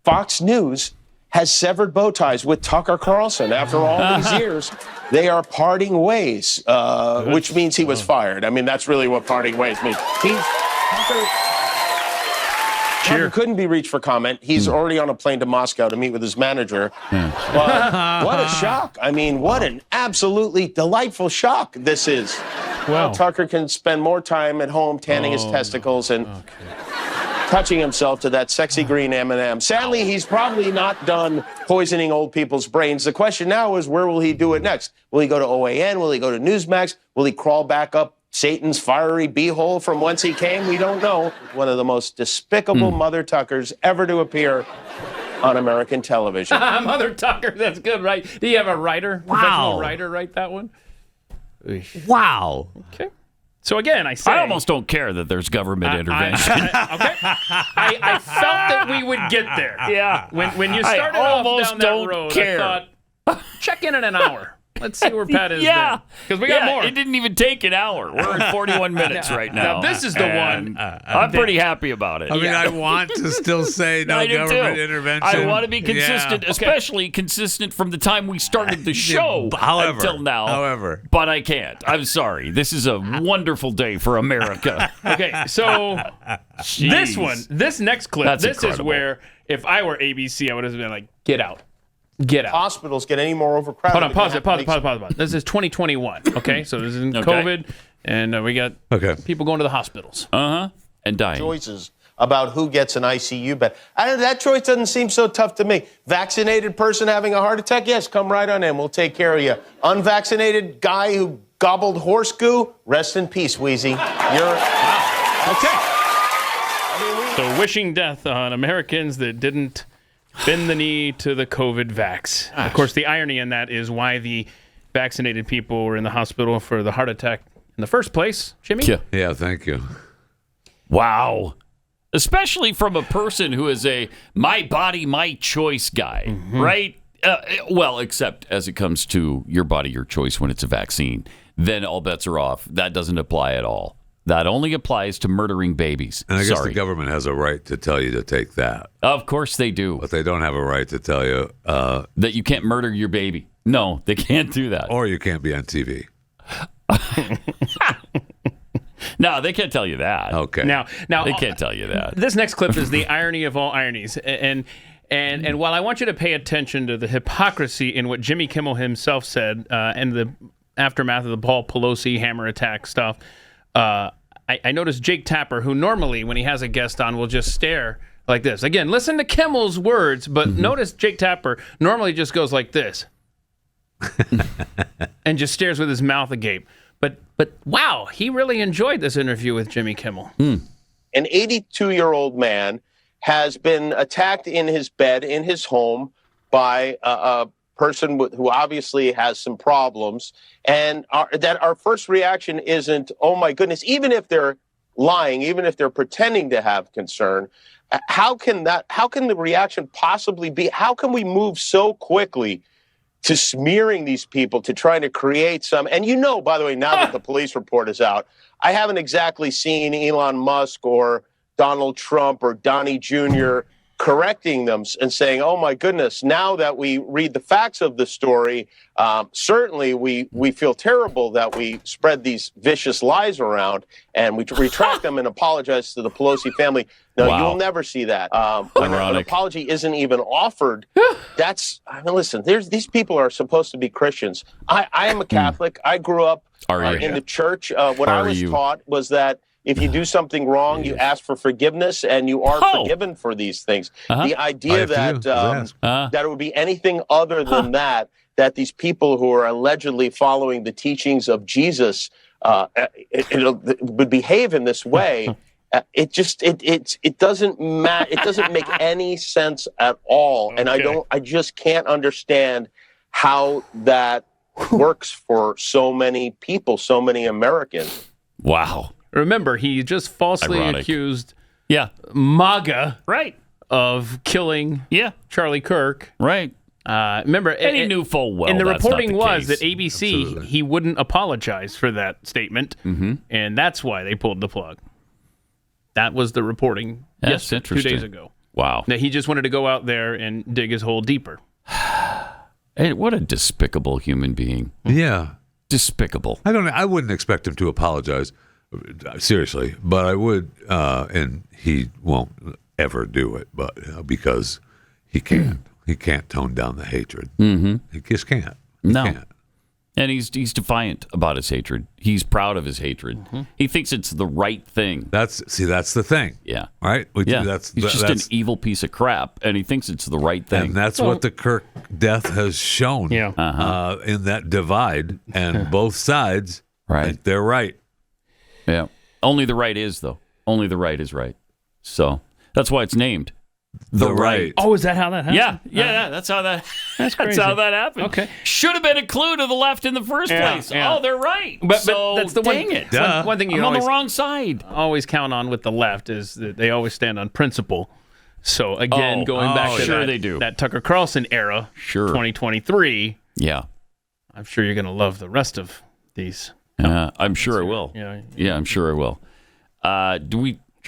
Fox News has severed bow ties with Tucker Carlson. After all these years, they are parting ways, which means he was fired. I mean, that's really what parting ways means. Tucker couldn't be reached for comment. He's already on a plane to Moscow to meet with his manager. But what a shock. I mean, what an absolutely delightful shock this is. Wow. Tucker can spend more time at home tanning his testicles and touching himself to that sexy green M&M. Sadly, he's probably not done poisoning old people's brains. The question now is, where will he do it next? Will he go to OAN? Will he go to Newsmax? Will he crawl back up Satan's fiery beehole from whence he came? We don't know. One of the most despicable Mother Tuckers ever to appear on American television. Mother Tucker, that's good, right? Do you have a writer, professional writer, write that one? Wow. Okay. So again, I almost don't care that there's government intervention. I felt that we would get there. Yeah. When you started off down that road, I thought, check in an hour. Let's see where Pat is. Yeah, because we got more. It didn't even take an hour. We're at 41 minutes right now. Now this is the one. I'm pretty happy about it. I mean, I want to still say no government intervention. I want to be consistent, especially consistent from the time we started the show until now. However, but I can't. I'm sorry. This is a wonderful day for America. Okay, so this next clip, That's this incredible. is where if I were ABC, I would have been like, get out. Get out. Hospitals get any more overcrowded. Hold on, pause it. This is 2021, okay? So this is in COVID, and we got people going to the hospitals. And dying. Choices about who gets an ICU bed. That choice doesn't seem so tough to me. Vaccinated person having a heart attack? Yes, come right on in. We'll take care of you. Unvaccinated guy who gobbled horse goo? Rest in peace, Wheezy. You're... Wow. Okay. So wishing death on Americans that didn't bend the knee to the COVID vax. Of course, the irony in that is why the vaccinated people were in the hospital for the heart attack in the first place. Jimmy? Yeah, thank you. Wow. Especially from a person who is a my body, my choice guy, right? Well, except as it comes to your body, your choice when it's a vaccine. Then all bets are off. That doesn't apply at all. That only applies to murdering babies. And I guess the government has a right to tell you to take that. Of course they do. But they don't have a right to tell you... that you can't murder your baby. No, they can't do that. Or you can't be on TV. No, they can't tell you that. Okay. Now they can't tell you that. This next clip is the irony of all ironies. And while I want you to pay attention to the hypocrisy in what Jimmy Kimmel himself said and the aftermath of the Paul Pelosi hammer attack stuff... I noticed Jake Tapper, who normally, when he has a guest on, will just stare like this. Again, listen to Kimmel's words, but notice Jake Tapper normally just goes like this and just stares with his mouth agape. But wow, he really enjoyed this interview with Jimmy Kimmel. An 82-year-old man has been attacked in his bed in his home by a person who obviously has some problems, and our first reaction isn't, oh my goodness, even if they're lying, even if they're pretending to have concern, how can the reaction possibly be? How can we move so quickly to smearing these people, to trying to create some, and by the way, now that the police report is out, I haven't exactly seen Elon Musk or Donald Trump or Donnie Jr. correcting them and saying, oh my goodness, now that we read the facts of the story, certainly we feel terrible that we spread these vicious lies around, and we retract them and apologize to the Pelosi family. No, you'll never see that. When an apology isn't even offered, listen, these people are supposed to be Christians. I am a Catholic. I grew up in the church. What I was taught was that if you do something wrong, you ask for forgiveness, and you are forgiven for these things. The idea that it would be anything other than that these people who are allegedly following the teachings of Jesus would behave in this way, it doesn't it doesn't make any sense at all, and I just can't understand how that works for so many people, so many Americans. Wow. Remember, he just falsely accused MAGA of killing Charlie Kirk. Right. Remember, and he knew full well. And the that's reporting not the was case. that ABC, he wouldn't apologize for that statement, and that's why they pulled the plug. That was the reporting 2 days ago. Wow. That he just wanted to go out there and dig his hole deeper. Hey, what a despicable human being. Yeah. Despicable. I wouldn't expect him to apologize. Seriously, but I would, and he won't ever do it, but because he can't. He can't tone down the hatred. He just can't. He can't. And he's defiant about his hatred. He's proud of his hatred. He thinks it's the right thing. That's the thing. Yeah. Right? He's just an evil piece of crap, and he thinks it's the right thing. And that's what the Kirk death has shown in that divide, and both sides think they're right. Yeah. Only the right is, though. Only the right is right. So that's why it's named the right. Oh, is that how that happened? Yeah, that's how that. That's crazy. That's how that happened. Okay, should have been a clue to the left in the first place. Yeah. Oh, they're right. But that's the dang one. it. One thing you I'm always, on the wrong side. Always count on with the left is that they always stand on principle. So again, going back to they do. that Tucker Carlson era, 2023. Yeah, I'm sure you're going to love the rest of these. I'm sure I will. Yeah, I'm sure I will. Do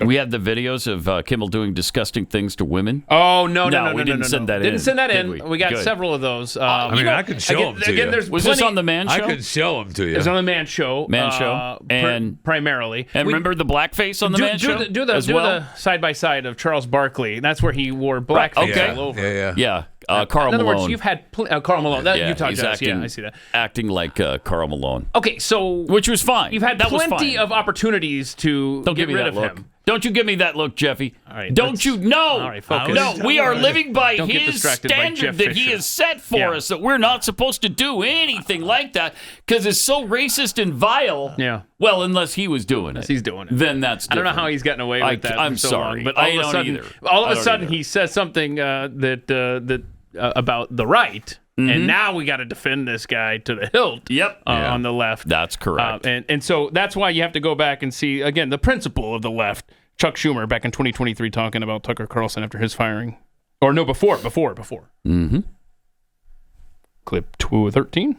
we have the videos of Kimmel doing disgusting things to women? Oh, no. We didn't send that in. Didn't send that in. Did we got Good. several of those. I could show them to you. There's Was this on the Man Show? I could show them to you. It was on the Man Show. And primarily. And remember the blackface on the Man Show? Do the side-by-side of Charles Barkley. That's where he wore blackface all over. Yeah. Karl Malone. In other words, you've had Karl Malone. Utah he's Jazz. acting, I see that. Acting like Karl Malone. Okay, so which was fine. You've had that plenty of opportunities to get rid of him. Don't you give me that look, Jeffy. All right, Don't you know? All right, focus. No, we are living by Don't get his distracted by standard Jeff that he Fisher. has set for us, that we're not supposed to do anything like that because it's so racist and vile. Yeah. Well, unless he was doing it. He's doing it. Then that's different. I don't know how he's gotten away with that. I'm for so sorry. long, but I don't either. All of a sudden, he says something that about the right. And now we got to defend this guy to the hilt. On the left. That's correct. And so that's why you have to go back and see, again, the principle of the left. Chuck Schumer back in 2023 talking about Tucker Carlson after his firing. Or no, before. Mm-hmm. Clip 213.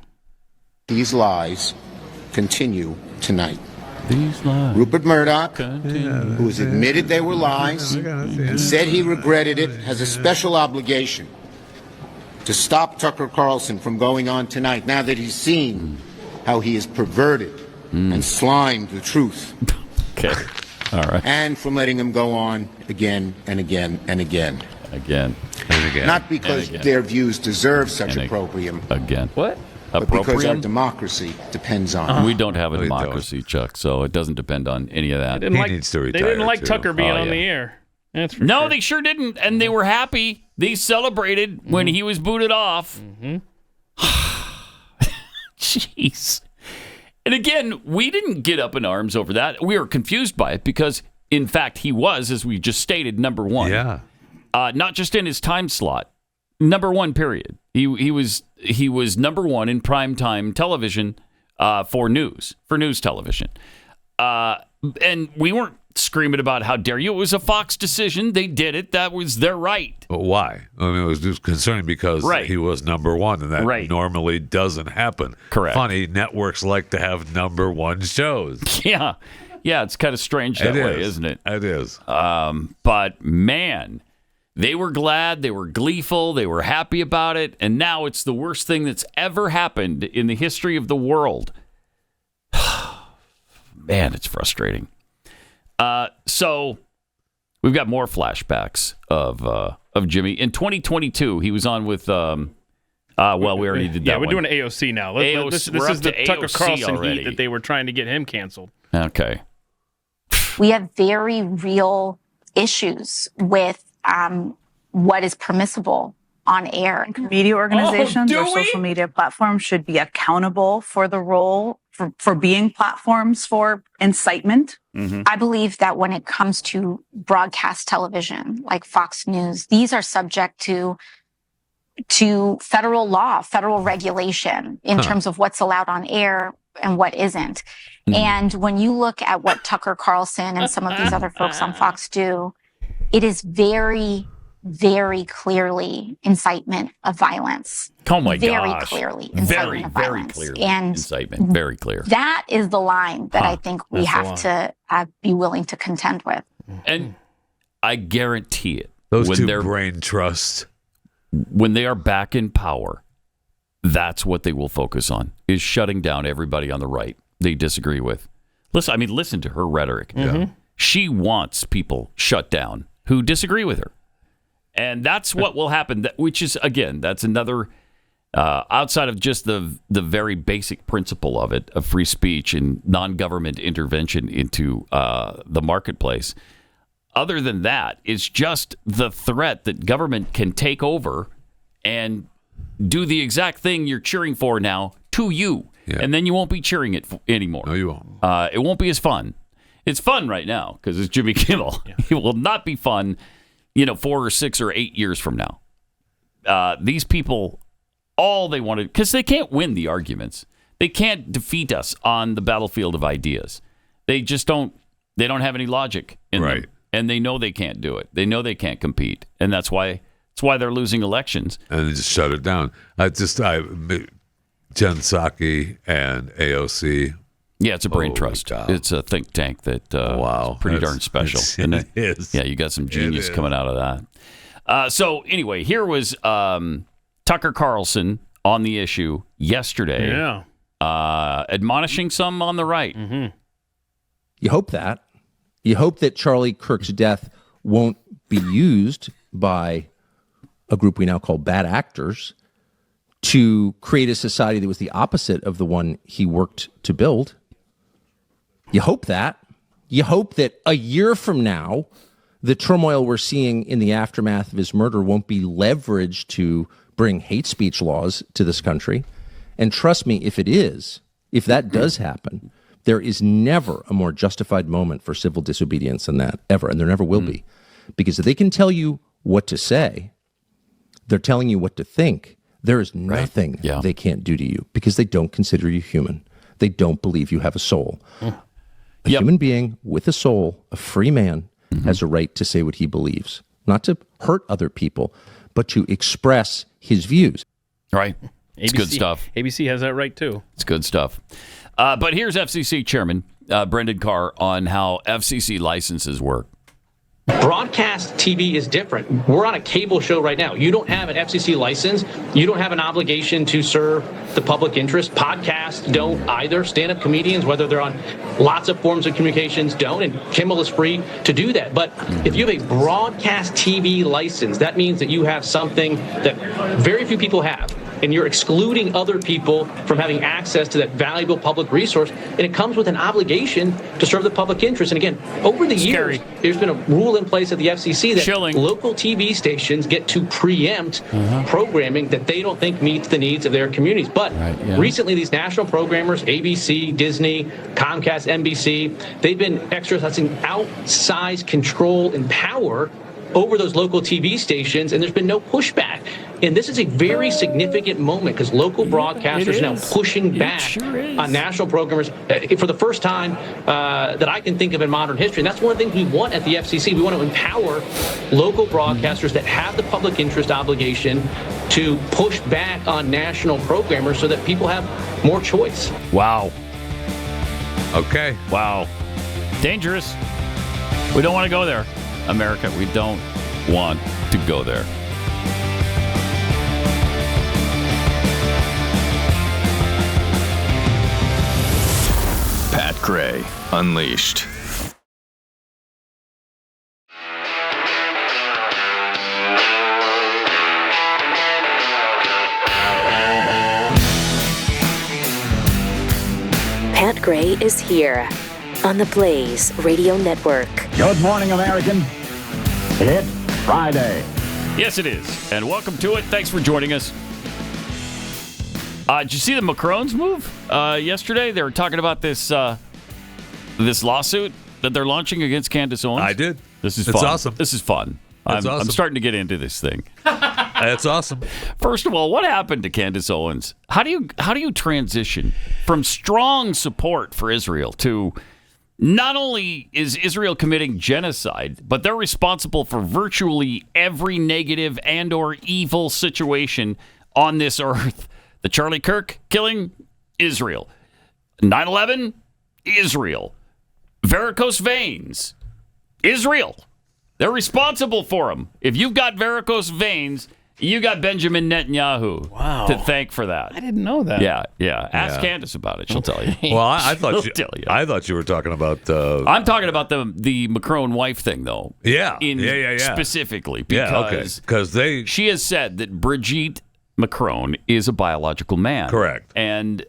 These lies continue tonight. These lies. Rupert Murdoch, who has admitted they were lies and said he regretted it, has a special obligation to stop Tucker Carlson from going on tonight now that he's seen how he has perverted and slimed the truth. Okay. All right. And from letting him go on again and again and again. Again and again. Not because their views deserve such opprobrium. Again. What? But because our democracy depends on it. We don't have a democracy, Chuck, so it doesn't depend on any of that. He needs to retire. They didn't like Tucker being on the air. That's for sure. They sure didn't, and they were happy. They celebrated when he was booted off. Jeez. And again, we didn't get up in arms over that. We were confused by it because, in fact, he was, as we just stated, number one. Yeah. Not just in his time slot. Number one, period. He was number one in primetime television for news television. And we weren't screaming about how dare you. It was a Fox decision. They did it. That was their right. But why? I mean, it was just concerning because he was number one, and that normally doesn't happen. Correct. Funny, networks like to have number one shows. Yeah, it's kind of strange that way, isn't it? It is. But man, they were glad, they were gleeful, they were happy about it, and now it's the worst thing that's ever happened in the history of the world. Man, it's frustrating. So we've got more flashbacks of Jimmy. In 2022, he was on with, we already did that. Yeah, we're one. doing AOC now. This we're is up the to Tucker AOC Carlson already. heat that they were trying to get him canceled. Okay. We have very real issues with what is permissible on air. Media organizations or social media platforms should be accountable for the role for being platforms for incitement. I believe that when it comes to broadcast television, like Fox News, these are subject to federal law, federal regulation in terms of what's allowed on air and what isn't. And when you look at what Tucker Carlson and some of these other folks on Fox do, it is very, very clearly incitement of violence. Oh my very gosh. Clearly incitement of violence. Very clear. And incitement, very clear. That is the line that I think we have to be willing to contend with. And I guarantee it. Those two brain trusts. When they are back in power, that's what they will focus on, is shutting down everybody on the right they disagree with. Listen to her rhetoric. She wants people shut down who disagree with her. And that's what will happen, which is, again, that's another, outside of just the very basic principle of it, of free speech and non-government intervention into the marketplace. Other than that, it's just the threat that government can take over and do the exact thing you're cheering for now to you. Yeah. And then you won't be cheering it anymore. No, you won't. It won't be as fun. It's fun right now because it's Jimmy Kimmel. Yeah. It will not be fun 4 or 6 or 8 years from now. These people, all they wanted, because they can't win the arguments. They can't defeat us on the battlefield of ideas. They just don't have any logic in them. And they know they can't do it. They know they can't compete. And that's why they're losing elections. And they just shut it down. Jen Psaki and AOC. Yeah, it's a brain trust. It's a think tank that is pretty darn special. Isn't it? It is. Yeah, you got some genius coming out of that. So anyway, here was Tucker Carlson on the issue yesterday. Yeah. Admonishing some on the right. Mm-hmm. You hope that. You hope that Charlie Kirk's death won't be used by a group we now call bad actors to create a society that was the opposite of the one he worked to build. You hope that. You hope that a year from now, the turmoil we're seeing in the aftermath of his murder won't be leveraged to bring hate speech laws to this country. And trust me, if that does happen, there is never a more justified moment for civil disobedience than that, ever. And there never will be. Because if they can tell you what to say, they're telling you what to think. There is nothing they can't do to you because they don't consider you human. They don't believe you have a soul. A human being with a soul, a free man, has a right to say what he believes. Not to hurt other people, but to express his views. Right. It's good stuff. ABC has that right, too. It's good stuff. But here's FCC Chairman Brendan Carr on how FCC licenses work. Broadcast TV is different. We're on a cable show right now. You don't have an FCC license. You don't have an obligation to serve the public interest. Podcasts don't either. Stand-up comedians, whether they're on lots of forms of communications, don't. And Kimmel is free to do that. But if you have a broadcast TV license, that means that you have something that very few people have. And you're excluding other people from having access to that valuable public resource. And it comes with an obligation to serve the public interest. And again, over the years, there's been a rule in place at the FCC that local TV stations get to preempt programming that they don't think meets the needs of their communities. But recently, these national programmers, ABC, Disney, Comcast, NBC, they've been exercising outsized control and power over those local TV stations, and there's been no pushback. And this is a very significant moment because local broadcasters are now pushing back on national programmers for the first time that I can think of in modern history. And that's one of the things we want at the FCC. We want to empower local broadcasters that have the public interest obligation to push back on national programmers so that people have more choice. Wow. Okay. Wow. Dangerous. We don't want to go there, America. We don't want to go there. Pat Gray Unleashed. Pat Gray is here on the Blaze Radio Network. Good morning, American. It's Friday. Yes, it is. And welcome to it. Thanks for joining us. Did you see the Macron's move yesterday? They were talking about this this lawsuit that they're launching against Candace Owens. I did. This is It's fun. awesome. This is fun. I'm starting to get into this thing. That's awesome. First of all, what happened to Candace Owens? How do you transition from strong support for Israel to not only is Israel committing genocide, but they're responsible for virtually every negative and or evil situation on this earth? The Charlie Kirk killing, Israel. 9/11, Israel. Varicose veins, Israel. They're responsible for them. If you've got varicose veins, you got Benjamin Netanyahu to thank for that. I didn't know that. Yeah. Ask Candace about it. She'll tell you. Well, I thought She'll tell you. I thought you were talking about. I'm talking about the Macron wife thing, though. Yeah. Specifically, because she has said that Brigitte Macron is a biological man. Correct. And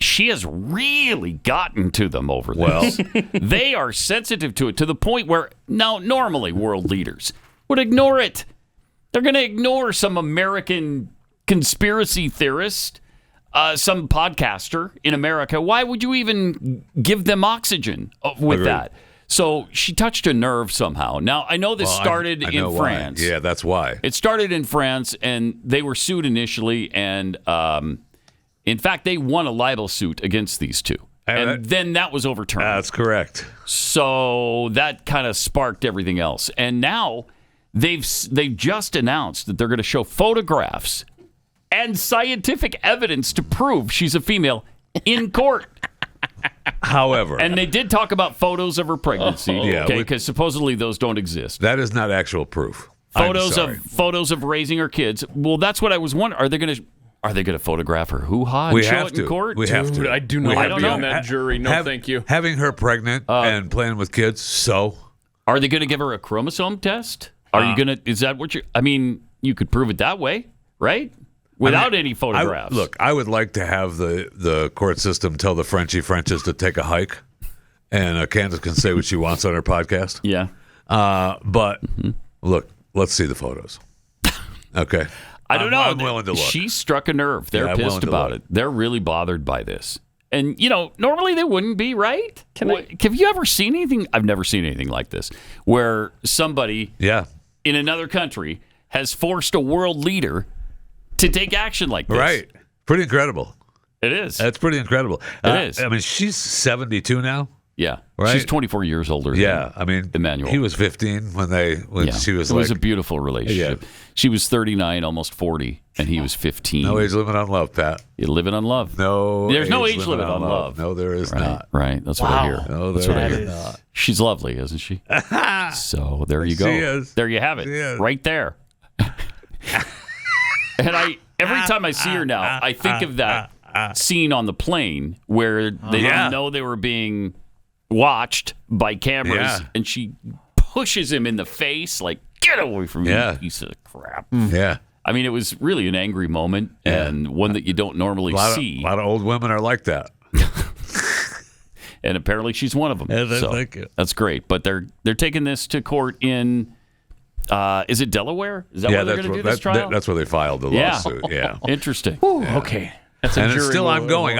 she has really gotten to them over this. They are sensitive to it to the point where now normally world leaders would ignore it. They're going to ignore some American conspiracy theorist, some podcaster in America. Why would you even give them oxygen with that? So she touched a nerve somehow. Now, I know this started I know in why. France. Yeah, that's why. It started in France, and they were sued initially, and in fact, they won a libel suit against these two. And then that was overturned. That's correct. So that kind of sparked everything else. And now they've just announced that they're going to show photographs and scientific evidence to prove she's a female in court. However, and they did talk about photos of her pregnancy, Yeah, because supposedly those don't exist. That is not actual proof. Photos of raising her kids. Well, that's what I was wondering. Are they going to photograph her hoo-ha and We show have it in to. court? We have to. I do not want to be on that jury. No, thank you. Having her pregnant and playing with kids, so. Are they going to give her a chromosome test? Are you going to, is that what you could prove it that way, right? Without any photographs. I would like to have the court system tell the Frenchies to take a hike, and Candace can say what she wants on her podcast. Yeah. But look, let's see the photos. Okay. I don't know. I'm willing to look. She struck a nerve. They're I'm willing pissed to about look. it. They're really bothered by this. And, normally they wouldn't be, right? Have you ever seen anything? I've never seen anything like this, where somebody in another country has forced a world leader to take action like this. Right. Pretty incredible. It is. That's pretty incredible. It is. I mean, she's 72 now. Yeah. Right? She's 24 years older than I mean, Emmanuel. He was 15 when she was It was a beautiful relationship. Yeah. She was 39, almost 40, and he was 15. No age limit on love, Pat. You're living on love. No. There's no age limit on love. No, there is not. Right. That's what I hear. No, That's what I there hear. is not. She's lovely, isn't she? So there you go. She is. There you have it. She is. Right there. And every time I see her now, I think of that scene on the plane where they didn't know they were being watched by cameras, and she pushes him in the face like, get away from me, you piece of crap. Yeah. I mean, it was really an angry moment and one that you don't normally see. A lot of old women are like that. And apparently she's one of them. Thank you. That's great. But they're taking this to court in, is it Delaware? Is that where they're going to do this trial? That's where they filed the lawsuit. Yeah. Interesting. Okay. That's a and jury it's still award. ongoing.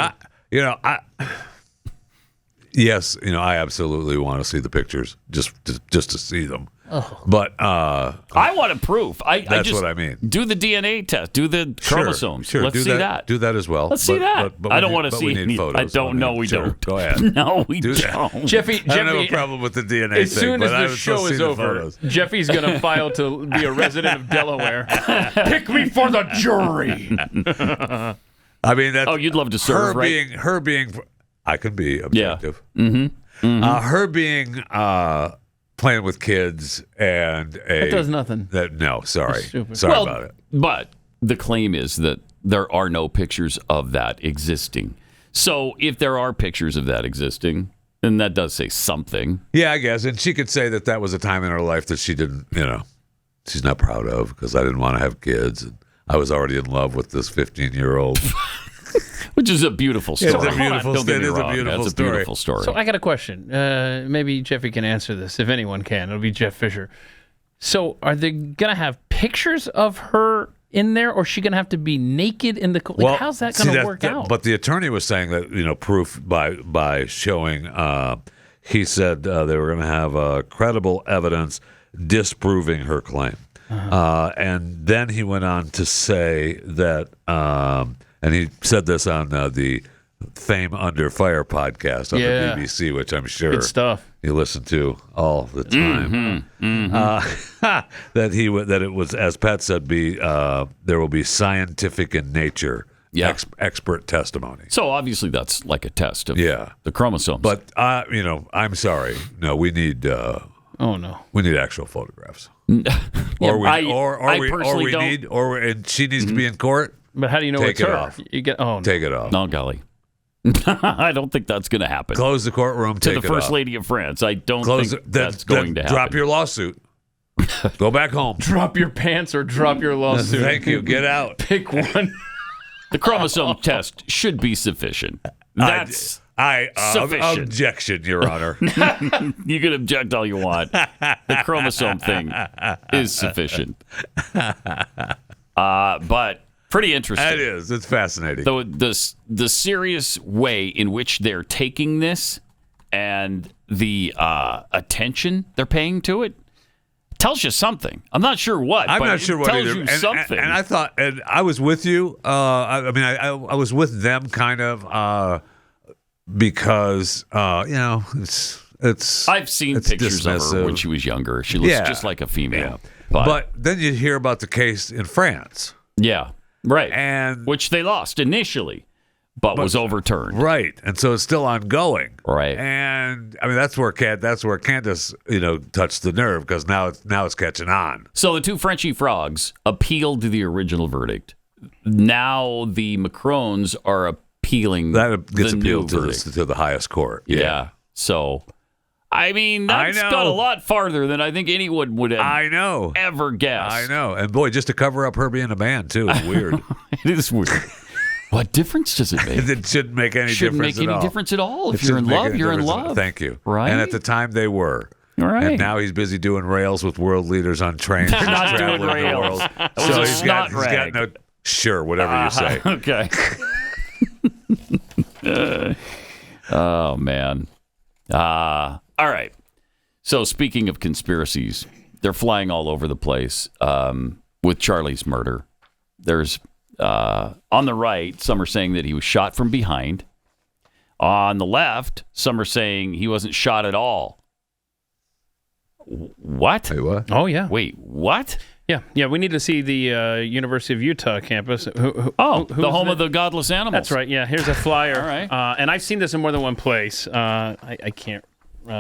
Yes, I absolutely want to see the pictures just to see them. Oh. But I want proof. That's what I mean. Do the DNA test. Do the chromosomes. Sure. Let's see that. Do that as well. Let's see that. But I don't want to see we need any photos. I don't know. We Sure. don't. Go ahead. No, we Do don't. that. Jeffy, I don't have a problem with the DNA as thing. soon as but I the would still show see is the over, photos. Jeffy's going to file to be a resident of Delaware. Pick me for the jury. I mean, that's, you'd love to serve, right? Her being, I can be objective. Yeah. Mm-hmm. Her being playing with kids and That does nothing. Sorry Well, about it. But the claim is that there are no pictures of that existing. So if there are pictures of that existing, then that does say something. Yeah, I guess. And she could say that was a time in her life that she didn't, she's not proud of because I didn't want to have kids. And I was already in love with this 15-year-old. Which is a beautiful story. It's a beautiful, Don't get me it is wrong. a beautiful That's story. a beautiful story. So I got a question. Maybe Jeffy can answer this. If anyone can, it'll be Jeff Fisher. So are they going to have pictures of her in there, or is she going to have to be naked in the... how's that going to work out? But the attorney was saying that, proof by showing... he said they were going to have credible evidence disproving her claim. And then he went on to say that... and he said this on the Fame Under Fire podcast on the BBC, which I'm sure Good stuff. You listen to all the time. That it was, as Pat said, there will be scientific in nature, expert testimony. So obviously that's like a test of the chromosomes. But I'm sorry. No, we need. Oh no, we need actual photographs. I and personally she needs to be in court. But how do you know Take it's it her? off. You get Take it off. No, golly. I don't think that's going to happen. Close the courtroom. To Take the it First off. Lady of France. I don't think that's going to happen. Drop your lawsuit. Go back home. Drop your pants or drop your lawsuit. Thank you. Get out. Pick one. The chromosome test should be sufficient. That's sufficient. Objection, Your Honor. You can object all you want. The chromosome thing is sufficient. But pretty interesting. It is. It's fascinating. The serious way in which they're taking this and the attention they're paying to it tells you something. I'm not sure what. I'm but not sure it what tells either. you something. And I thought, and I was with you. I was with them kind of because it's. I've seen pictures of her when she was younger. She looks just like a female. Yeah. But then you hear about the case in France. Yeah, right. And which they lost initially. But was overturned. Right. And so it's still ongoing. Right. And I mean that's where Candace, touched the nerve because now it's catching on. So the two Frenchy frogs appealed to the original verdict. Now the Macrons are appealing that gets the appealed new verdict. to the highest court. Yeah. So I mean, that's got a lot farther than I think anyone would have ever guessed. I know. And boy, just to cover up her being a man too is weird. It is weird. What difference does it make? It shouldn't make any difference at all. Difference at all. If you're in love, you're in love. Thank you. Right. And at the time they were. Right. And now he's busy doing rails with world leaders on trains. They're not doing traveling the rails. world. That was So a he's snot got rag. no. Sure, whatever you say. Okay. Oh man. All right. So speaking of conspiracies, they're flying all over the place with Charlie's murder. There's on the right, some are saying that he was shot from behind. On the left, some are saying he wasn't shot at all. What? Wait, what? Oh, yeah. Wait, what? Yeah. We need to see the University of Utah campus. The home of the godless animals. That's right. Yeah, here's a flyer. All right. And I've seen this in more than one place. I can't.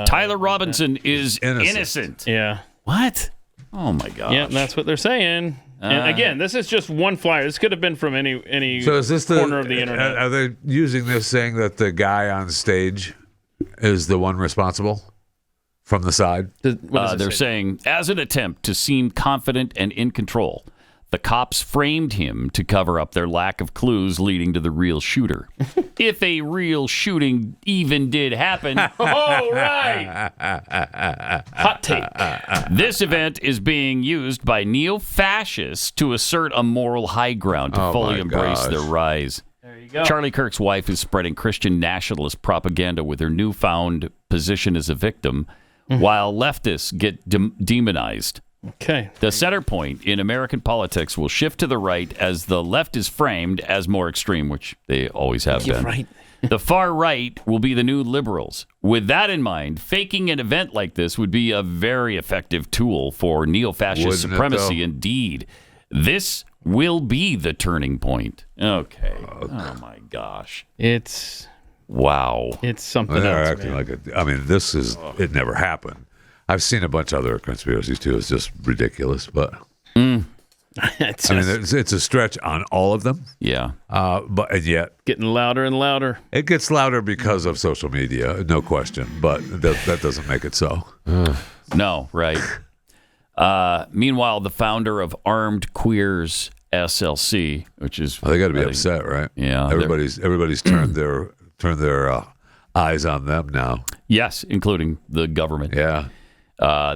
Tyler Robinson is innocent. Yeah. What? Oh, my gosh. Yeah, that's what they're saying. And again, this is just one flyer. This could have been from any So is this corner of the internet. Are they using this saying that the guy on stage is the one responsible from the side? They're saying, as an attempt to seem confident and in control, the cops framed him to cover up their lack of clues leading to the real shooter. If a real shooting even did happen. Oh, right. Hot take. This event is being used by neo-fascists to assert a moral high ground to fully embrace their rise. There you go. Charlie Kirk's wife is spreading Christian nationalist propaganda with her newfound position as a victim, while leftists get demonized. Okay. The center point in American politics will shift to the right as the left is framed as more extreme, which they always have been. Right. The far right will be the new liberals. With that in mind, faking an event like this would be a very effective tool for neo-fascist supremacy indeed. This will be the turning point. Okay. Oh, my gosh. It's... Wow. It's something Well, they're else, acting man. like this is, it never happened. I've seen a bunch of other conspiracies too. It's just ridiculous, but it's a stretch on all of them. Yeah. And yet getting louder and louder. It gets louder because of social media, no question. But that doesn't make it so. No, right. Meanwhile, the founder of Armed Queers SLC, which is they got to be upset, right? Yeah. Everybody's turned their eyes on them now. Yes, including the government. Yeah.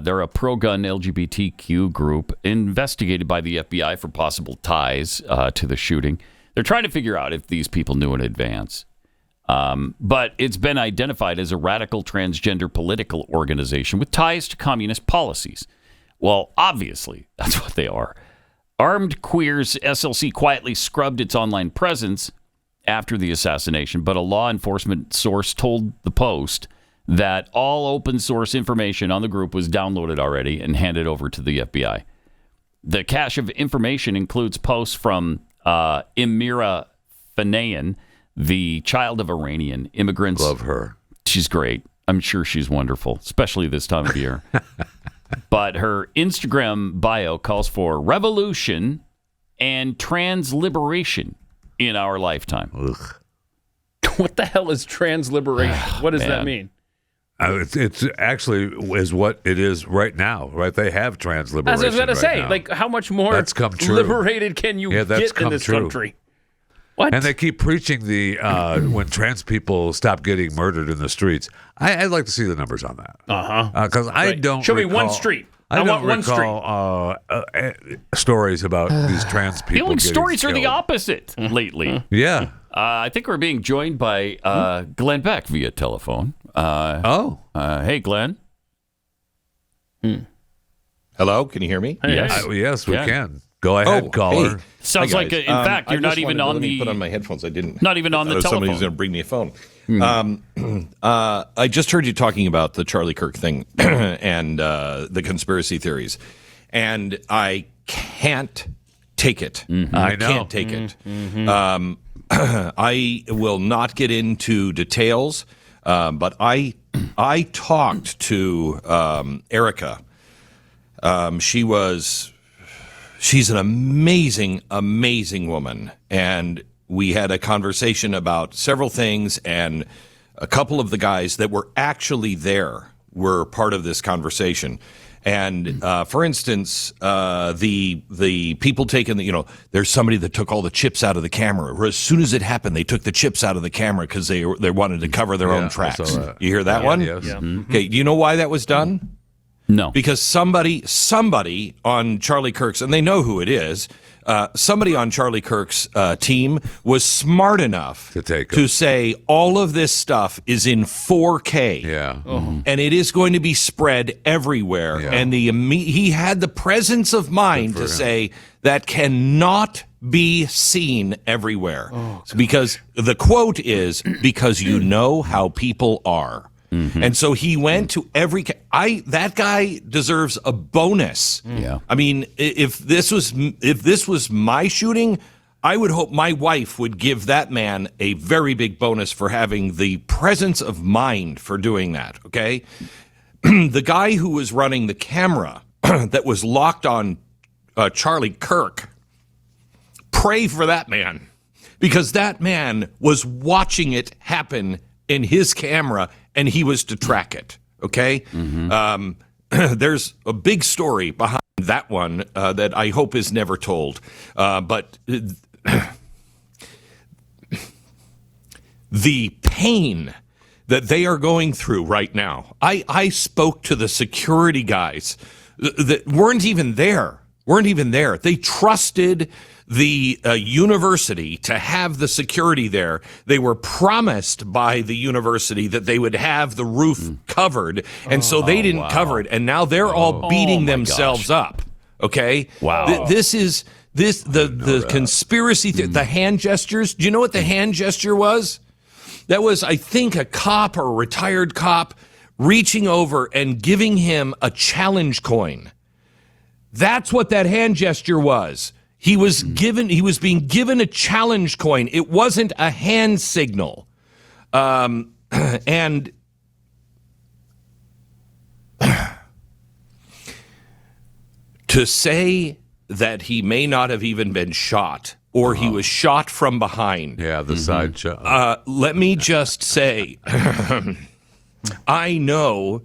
They're a pro-gun LGBTQ group investigated by the FBI for possible ties to the shooting. They're trying to figure out if these people knew in advance. But it's been identified as a radical transgender political organization with ties to communist policies. Well, obviously, that's what they are. Armed Queers SLC quietly scrubbed its online presence after the assassination, but a law enforcement source told the Post that all open source information on the group was downloaded already and handed over to the FBI. The cache of information includes posts from Imira Fanayan, the child of Iranian immigrants. Love her. She's great. I'm sure she's wonderful, especially this time of year. But her Instagram bio calls for revolution and trans liberation in our lifetime. What the hell is trans liberation? What does that mean? It's actually is what it is right now, right? They have trans liberation. As I was going to say, now. like, how much more That's come true. liberated can you get in this country? What? And they keep preaching the when trans people stop getting murdered in the streets. I'd like to see the numbers on that. Because I don't Show recall, me one street. I don't want one recall, stories about these trans people. The only getting stories are the killed. opposite lately. Yeah. I think we're being joined by Glenn Beck via telephone. Hey, Glenn. Hello, can you hear me? Yes, we can. Go ahead, caller. Hey. Sounds Hi, like, guys. in fact, you're not even on the. Put on my headphones. I didn't. Not even on the telephone. Somebody's going to bring me a phone. I just heard you talking about the Charlie Kirk thing and the conspiracy theories, and I can't take it. I can't take it. I will not get into details, but I talked to Erica. She's an amazing, amazing woman. And we had a conversation about several things, and a couple of the guys that were actually there were part of this conversation. And for instance, the people taking there's somebody that took all the chips out of the camera. Or as soon as it happened, they took the chips out of the camera because they wanted to cover their own tracks. You hear that one? Yes. Yeah. Okay. Do you know why that was done? No. Because somebody on Charlie Kirk's, and they know who it is, somebody on Charlie Kirk's team was smart enough to say all of this stuff is in 4K. Yeah. And it is going to be spread everywhere. Yeah. And he had the presence of mind to say that cannot be seen everywhere. Because the quote is, because you know how people are. And so he went to that guy deserves a bonus. Yeah. I mean, if this was my shooting, I would hope my wife would give that man a very big bonus for having the presence of mind for doing that. Okay. The guy who was running the camera that was locked on Charlie Kirk, pray for that man, because that man was watching it happen in his camera, and he was to track it, okay? There's a big story behind that one that I hope is never told. But the pain that they are going through right now, I spoke to the security guys that weren't even there. They trusted the university to have the security there. They were promised by the university that they would have the roof covered, and so they didn't cover it, and now they're all beating themselves up. Okay? Wow. The conspiracy, the hand gestures. Do you know what the hand gesture was? That was, I think, a cop or a retired cop reaching over and giving him a challenge coin. That's what that hand gesture was. He was being given a challenge coin. It wasn't a hand signal. And to say that he may not have even been shot, or he was shot from behind. Yeah, the side shot. Let me just say, I know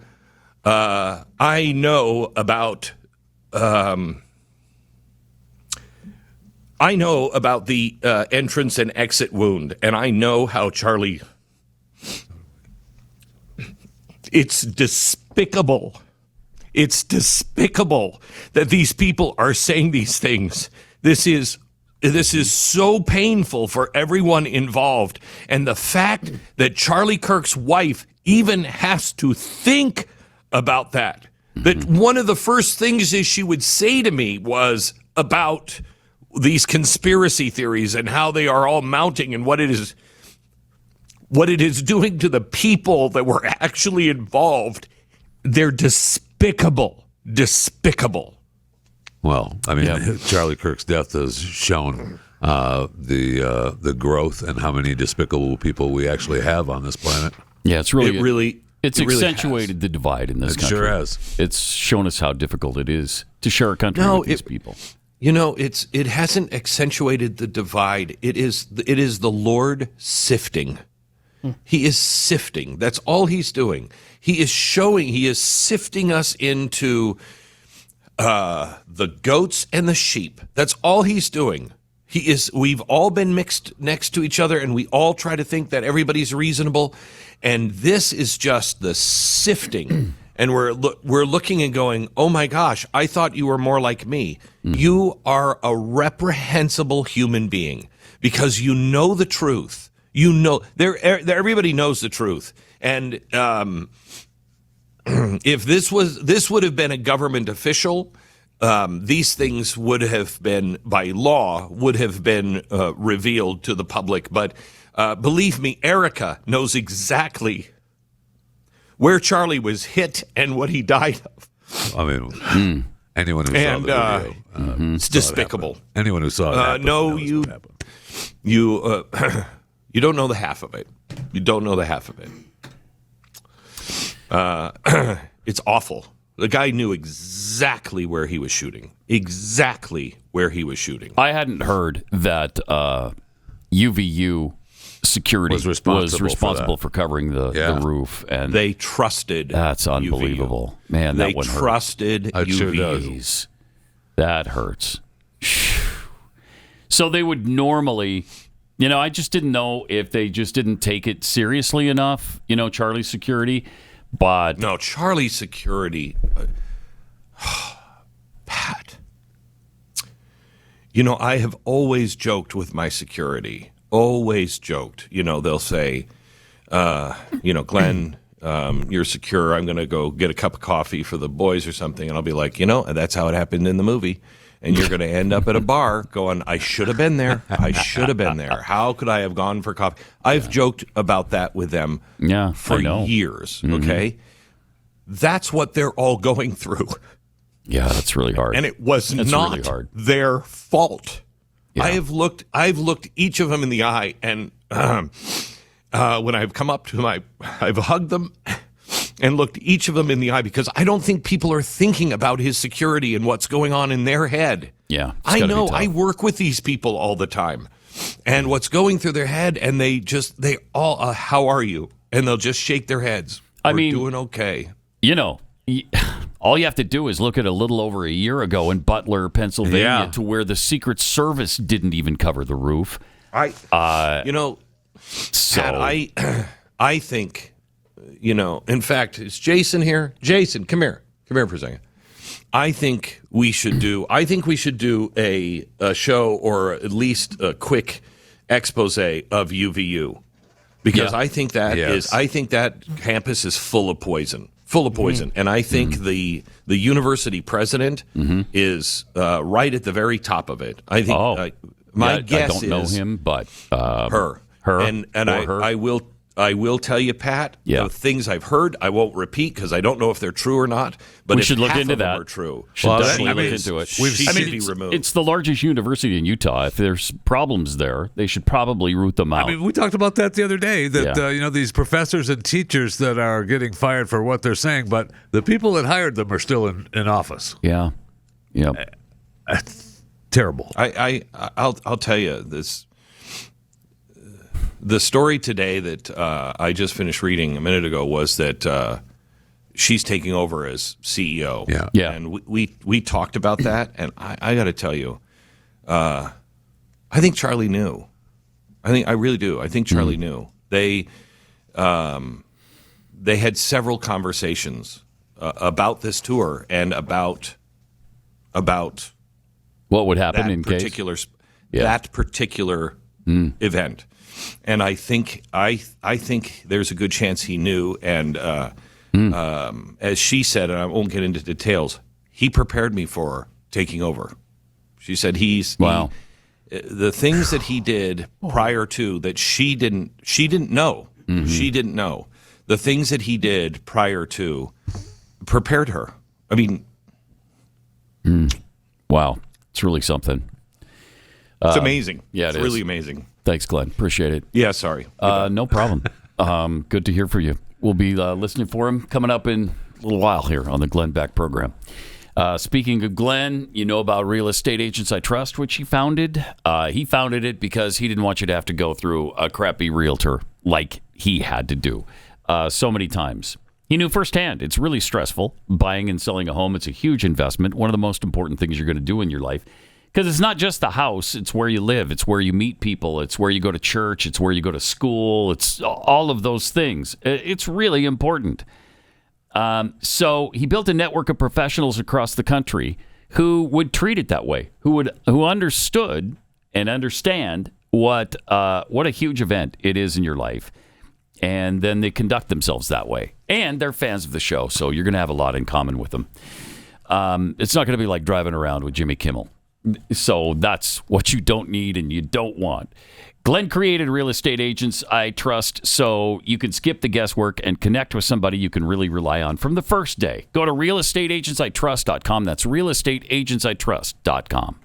about the entrance and exit wound, and I know how Charlie. It's despicable. It's despicable that these people are saying these things. This is so painful for everyone involved, and the fact that Charlie Kirk's wife even has to think about that. That one of the first things that she would say to me was about these conspiracy theories and how they are all mounting and what it is doing to the people that were actually involved. They're despicable. Well, I mean, Charlie Kirk's death has shown the growth and how many despicable people we actually have on this planet. Yeah, it's accentuated the divide in this country. It sure has. It's shown us how difficult it is to share a country with these people. You know, it hasn't accentuated the divide. It is the Lord sifting. He is sifting. That's all he's doing. He is sifting us into the goats and the sheep. That's all he's doing. We've all been mixed next to each other, and we all try to think that everybody's reasonable. And this is just the sifting. And we're looking and going, oh my gosh, I thought you were more like me. You are a reprehensible human being because you know the truth. You know, everybody knows the truth. And if this would have been a government official, these things would have been, by law, would have been revealed to the public. But believe me, Erica knows exactly where Charlie was hit and what he died of. I mean, anyone who saw the video, it's despicable. Anyone who saw it happen knows what happened. You don't know the half of it. You don't know the half of it. It's awful. The guy knew exactly where he was shooting. Exactly where he was shooting. I hadn't heard that UVU security was responsible for covering the roof, and they trusted. That's unbelievable, UVU. Man. They that one trusted UVs. That hurts. So they would normally, I just didn't know if they just didn't take it seriously enough. Charlie's security, but no, Charlie's security. Pat, I have always joked with my security. Always joked. They'll say, Glenn, you're secure. I'm going to go get a cup of coffee for the boys or something. And I'll be like, that's how it happened in the movie. And you're going to end up at a bar going, I should have been there. I should have been there. How could I have gone for coffee? I've joked about that with them for years. Mm-hmm. Okay. That's what they're all going through. Yeah, that's really hard. And it was not really hard. Their fault. Yeah. I've looked each of them in the eye, and when I've come up to I've hugged them and looked each of them in the eye, because I don't think people are thinking about his security and what's going on in their head. Yeah, I know. I work with these people all the time, and what's going through their head, and they all, how are you? And they'll just shake their heads. We're doing okay. All you have to do is look at a little over a year ago in Butler, Pennsylvania, to where the Secret Service didn't even cover the roof. Pat, I think, in fact, is Jason here? Jason, come here for a second. I think we should do a show, or at least a quick expose of UVU, because I think that campus is full of poison. And I think the university president is right at the very top of it. I think my guess is, I don't know him, but her, and I will tell you, Pat, the things I've heard, I won't repeat because I don't know if they're true or not. But we should look into that. Are true. Should definitely look into it. It's the largest university in Utah. If there's problems there, they should probably root them out. We talked about that the other day. That these professors and teachers that are getting fired for what they're saying, but the people that hired them are still in office. Yeah. Terrible. I'll tell you this. The story today that I just finished reading a minute ago was that she's taking over as CEO. Yeah. And we talked about that, and I got to tell you, I think Charlie knew. I really do. I think Charlie knew. They had several conversations about this tour and about what would happen that in particular case? That particular event. And I think there's a good chance he knew. And as she said, and I won't get into details, he prepared me for taking over. She said the things that he did prior to that she didn't know. Mm-hmm. She didn't know. The things that he did prior to prepared her. Wow, it's really something. It's amazing. Yeah, it's really amazing. Thanks, Glenn. Appreciate it. Yeah, sorry. No problem. Good to hear from you. We'll be listening for him coming up in a little while here on the Glenn Beck program. Speaking of Glenn, you know about Real Estate Agents I Trust, which he founded. He founded it because he didn't want you to have to go through a crappy realtor like he had to do so many times. He knew firsthand it's really stressful. Buying and selling a home, it's a huge investment. One of the most important things you're going to do in your life. Because it's not just the house, it's where you live, it's where you meet people, it's where you go to church, it's where you go to school, it's all of those things. It's really important. So he built a network of professionals across the country who would treat it that way, who understood and understand what a huge event it is in your life. and then they conduct themselves that way. And they're fans of the show, so you're going to have a lot in common with them. It's not going to be like driving around with Jimmy Kimmel. So that's what you don't need and you don't want. Glenn created Real Estate Agents I Trust so you can skip the guesswork and connect with somebody you can really rely on from the first day. Go to realestateagentsitrust.com. That's realestateagentsitrust.com.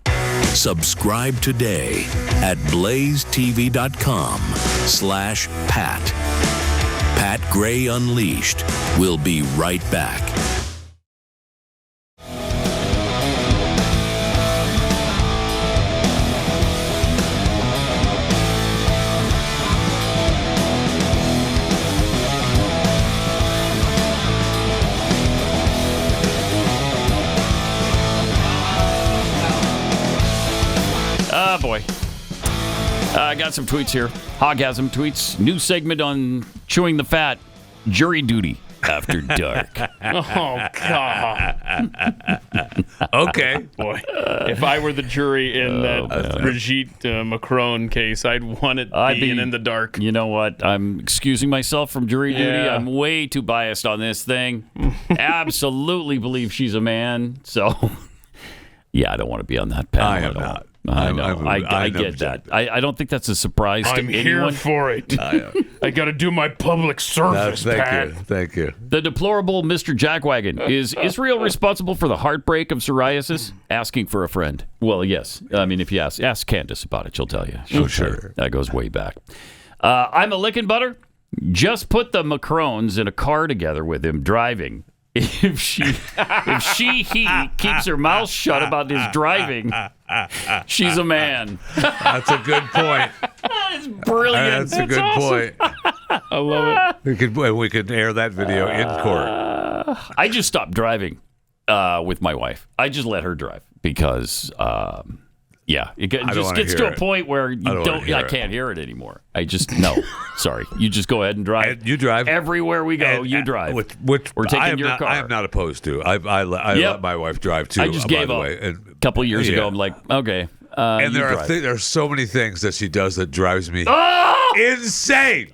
Subscribe today at blazetv.com/Pat. Pat Gray Unleashed. We'll be right back. Oh, boy. I got some tweets here. Hoggasm tweets. New segment on chewing the fat. Jury duty after dark. Oh, God. Okay. Boy, if I were the jury in that Brigitte Macron case, I'd want it being in the dark. You know what? I'm excusing myself from jury duty. Yeah. I'm way too biased on this thing. Absolutely believe she's a man. So, yeah, I don't want to be on that panel. I am not. I know. I get that. I don't think that's a surprise to anyone. I'm here for it. I got to do my public service, Pat. Thank you. The deplorable Mr. Jackwagon. Is Israel responsible for the heartbreak of psoriasis? Asking for a friend. Well, yes. I mean, if you ask Candace about it, she'll tell you. Sure. That goes way back. I'm a lickin' butter. Just put the Macrons in a car together with him driving. If he keeps her mouth shut about his driving, she's a man. That's a good point. That's brilliant. That's a good point. I love it. We could air that video in court. I just stopped driving with my wife. I just let her drive because, it just gets to a point where I can't hear it anymore. I just, no. Sorry. You just go ahead and drive. And you drive. Everywhere we go, you drive. Which we're taking your car. I am not opposed to. I let my wife drive too. I just gave up a couple of years ago. I'm like, okay. And there are so many things that she does that drives me insane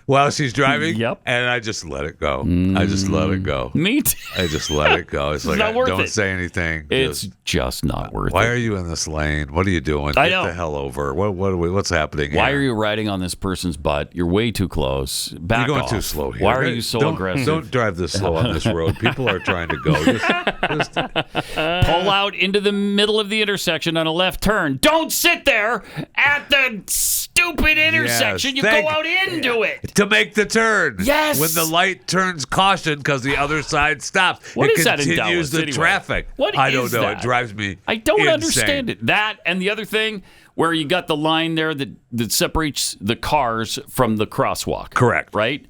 while she's driving. Yep. And I just let it go. I just let it go. Me too. I just let it go. It's like, not worth don't it. say anything. It's just not worth why it. Are you in this lane? What are you doing? I Get know. the hell over. What's happening Why here? are you riding on this person's butt? You're way too close. Back You're going off. too slow here. Why are you so aggressive? Don't drive this slow on this road. People are trying to go. Just pull out into the middle of the intersection on a left turn. Don't sit there at the stupid intersection. You go out into it. To make the turn. Yes. When the light turns caution because the other side stops. What it is that in continues Dallas, the anyway? traffic. What I is don't know. that? It drives me I don't insane. understand it. That and the other thing where you got the line there that separates the cars from the crosswalk. Correct. Right?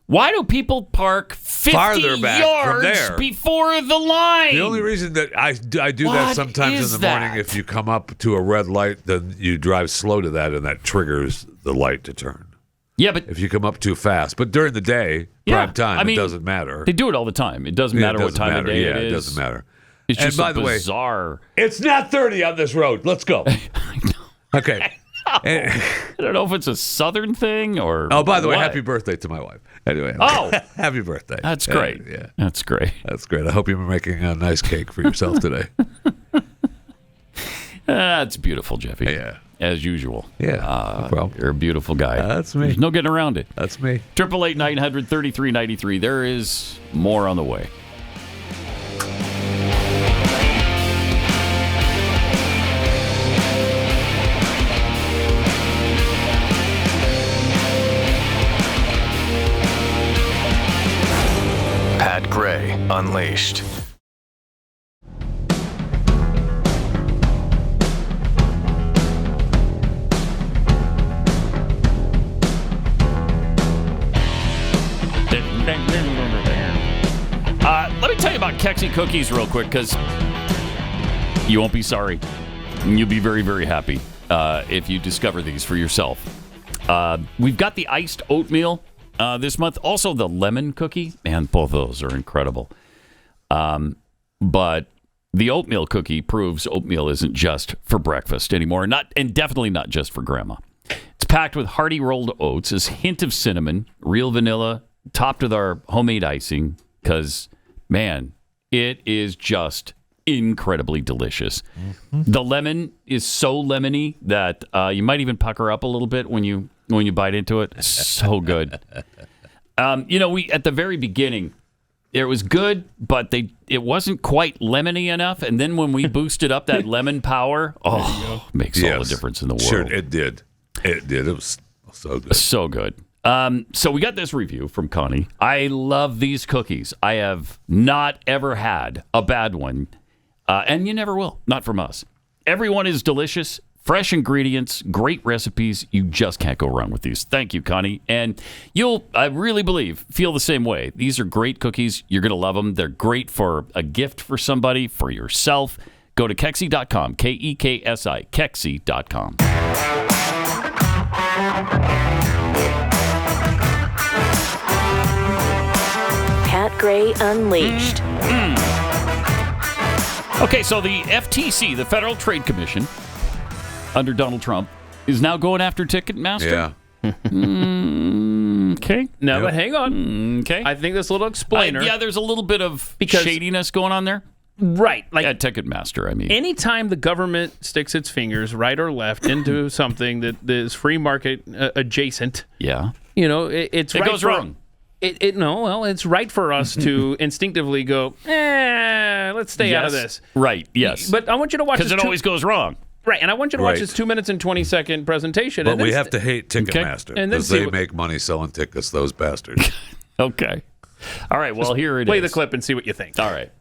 Why do people park 50 farther back from yards there before the line? The only reason that I do that sometimes in the morning, if you come up to a red light, then you drive slow to that, and that triggers the light to turn. Yeah, but if you come up too fast. But during the day, prime time, it doesn't matter. They do it all the time. It doesn't matter what time of day it is. It doesn't matter. It's just by the bizarre. Way, it's not 30 on this road. Let's go. Okay. I don't know if it's a Southern thing or. Oh, by the way, what. happy birthday to my wife. Anyway. Oh, happy birthday. That's great. Yeah. That's great. That's great. I hope you're making a nice cake for yourself today. That's beautiful, Jeffy. Yeah. As usual. Yeah. No problem. You're a beautiful guy. That's me. There's no getting around it. That's me. 888-900-3393. There is more on the way. Pat Gray Unleashed. Let me tell you about Kexi Cookies real quick, because you won't be sorry. You'll be very, very happy if you discover these for yourself. We've got the iced oatmeal this month. Also, the lemon cookie. Man, both of those are incredible. But the oatmeal cookie proves oatmeal isn't just for breakfast anymore. And definitely not just for grandma. It's packed with hearty rolled oats, a hint of cinnamon, real vanilla, topped with our homemade icing, because, man, it is just incredibly delicious. The lemon is so lemony that you might even pucker up a little bit when you bite into it. So good. We at the very beginning, it was good, but it wasn't quite lemony enough. And then when we boosted up that lemon power, makes all the difference in the world. Sure, it did. It did. It was so good. So good. So we got this review from Connie. I love these cookies. I have not ever had a bad one. And you never will. Not from us. Everyone is delicious. Fresh ingredients, great recipes. You just can't go wrong with these. Thank you, Connie. And I really feel the same way. These are great cookies. You're going to love them. They're great for a gift for somebody, for yourself. Go to Keksi.com, Keksi, Keksi.com. Pat Gray Unleashed. Okay, so the FTC, the Federal Trade Commission, under Donald Trump, is now going after Ticketmaster. Yeah. Okay. No, but hang on. Okay. I think this little explainer. There's a little bit of shadiness going on there. Right. Like at Ticketmaster, I mean. Anytime the government sticks its fingers right or left into something that is free market adjacent, it goes wrong. It's right for us to instinctively go, let's stay out of this. Right, yes. But I want you to watch this. Because it always goes wrong. Right, and I want you to watch this 2 minutes and 20-second presentation. But we have to hate Ticketmaster because they make money selling tickets, those bastards. Okay. All right, well, here it is. Play the clip and see what you think. All right.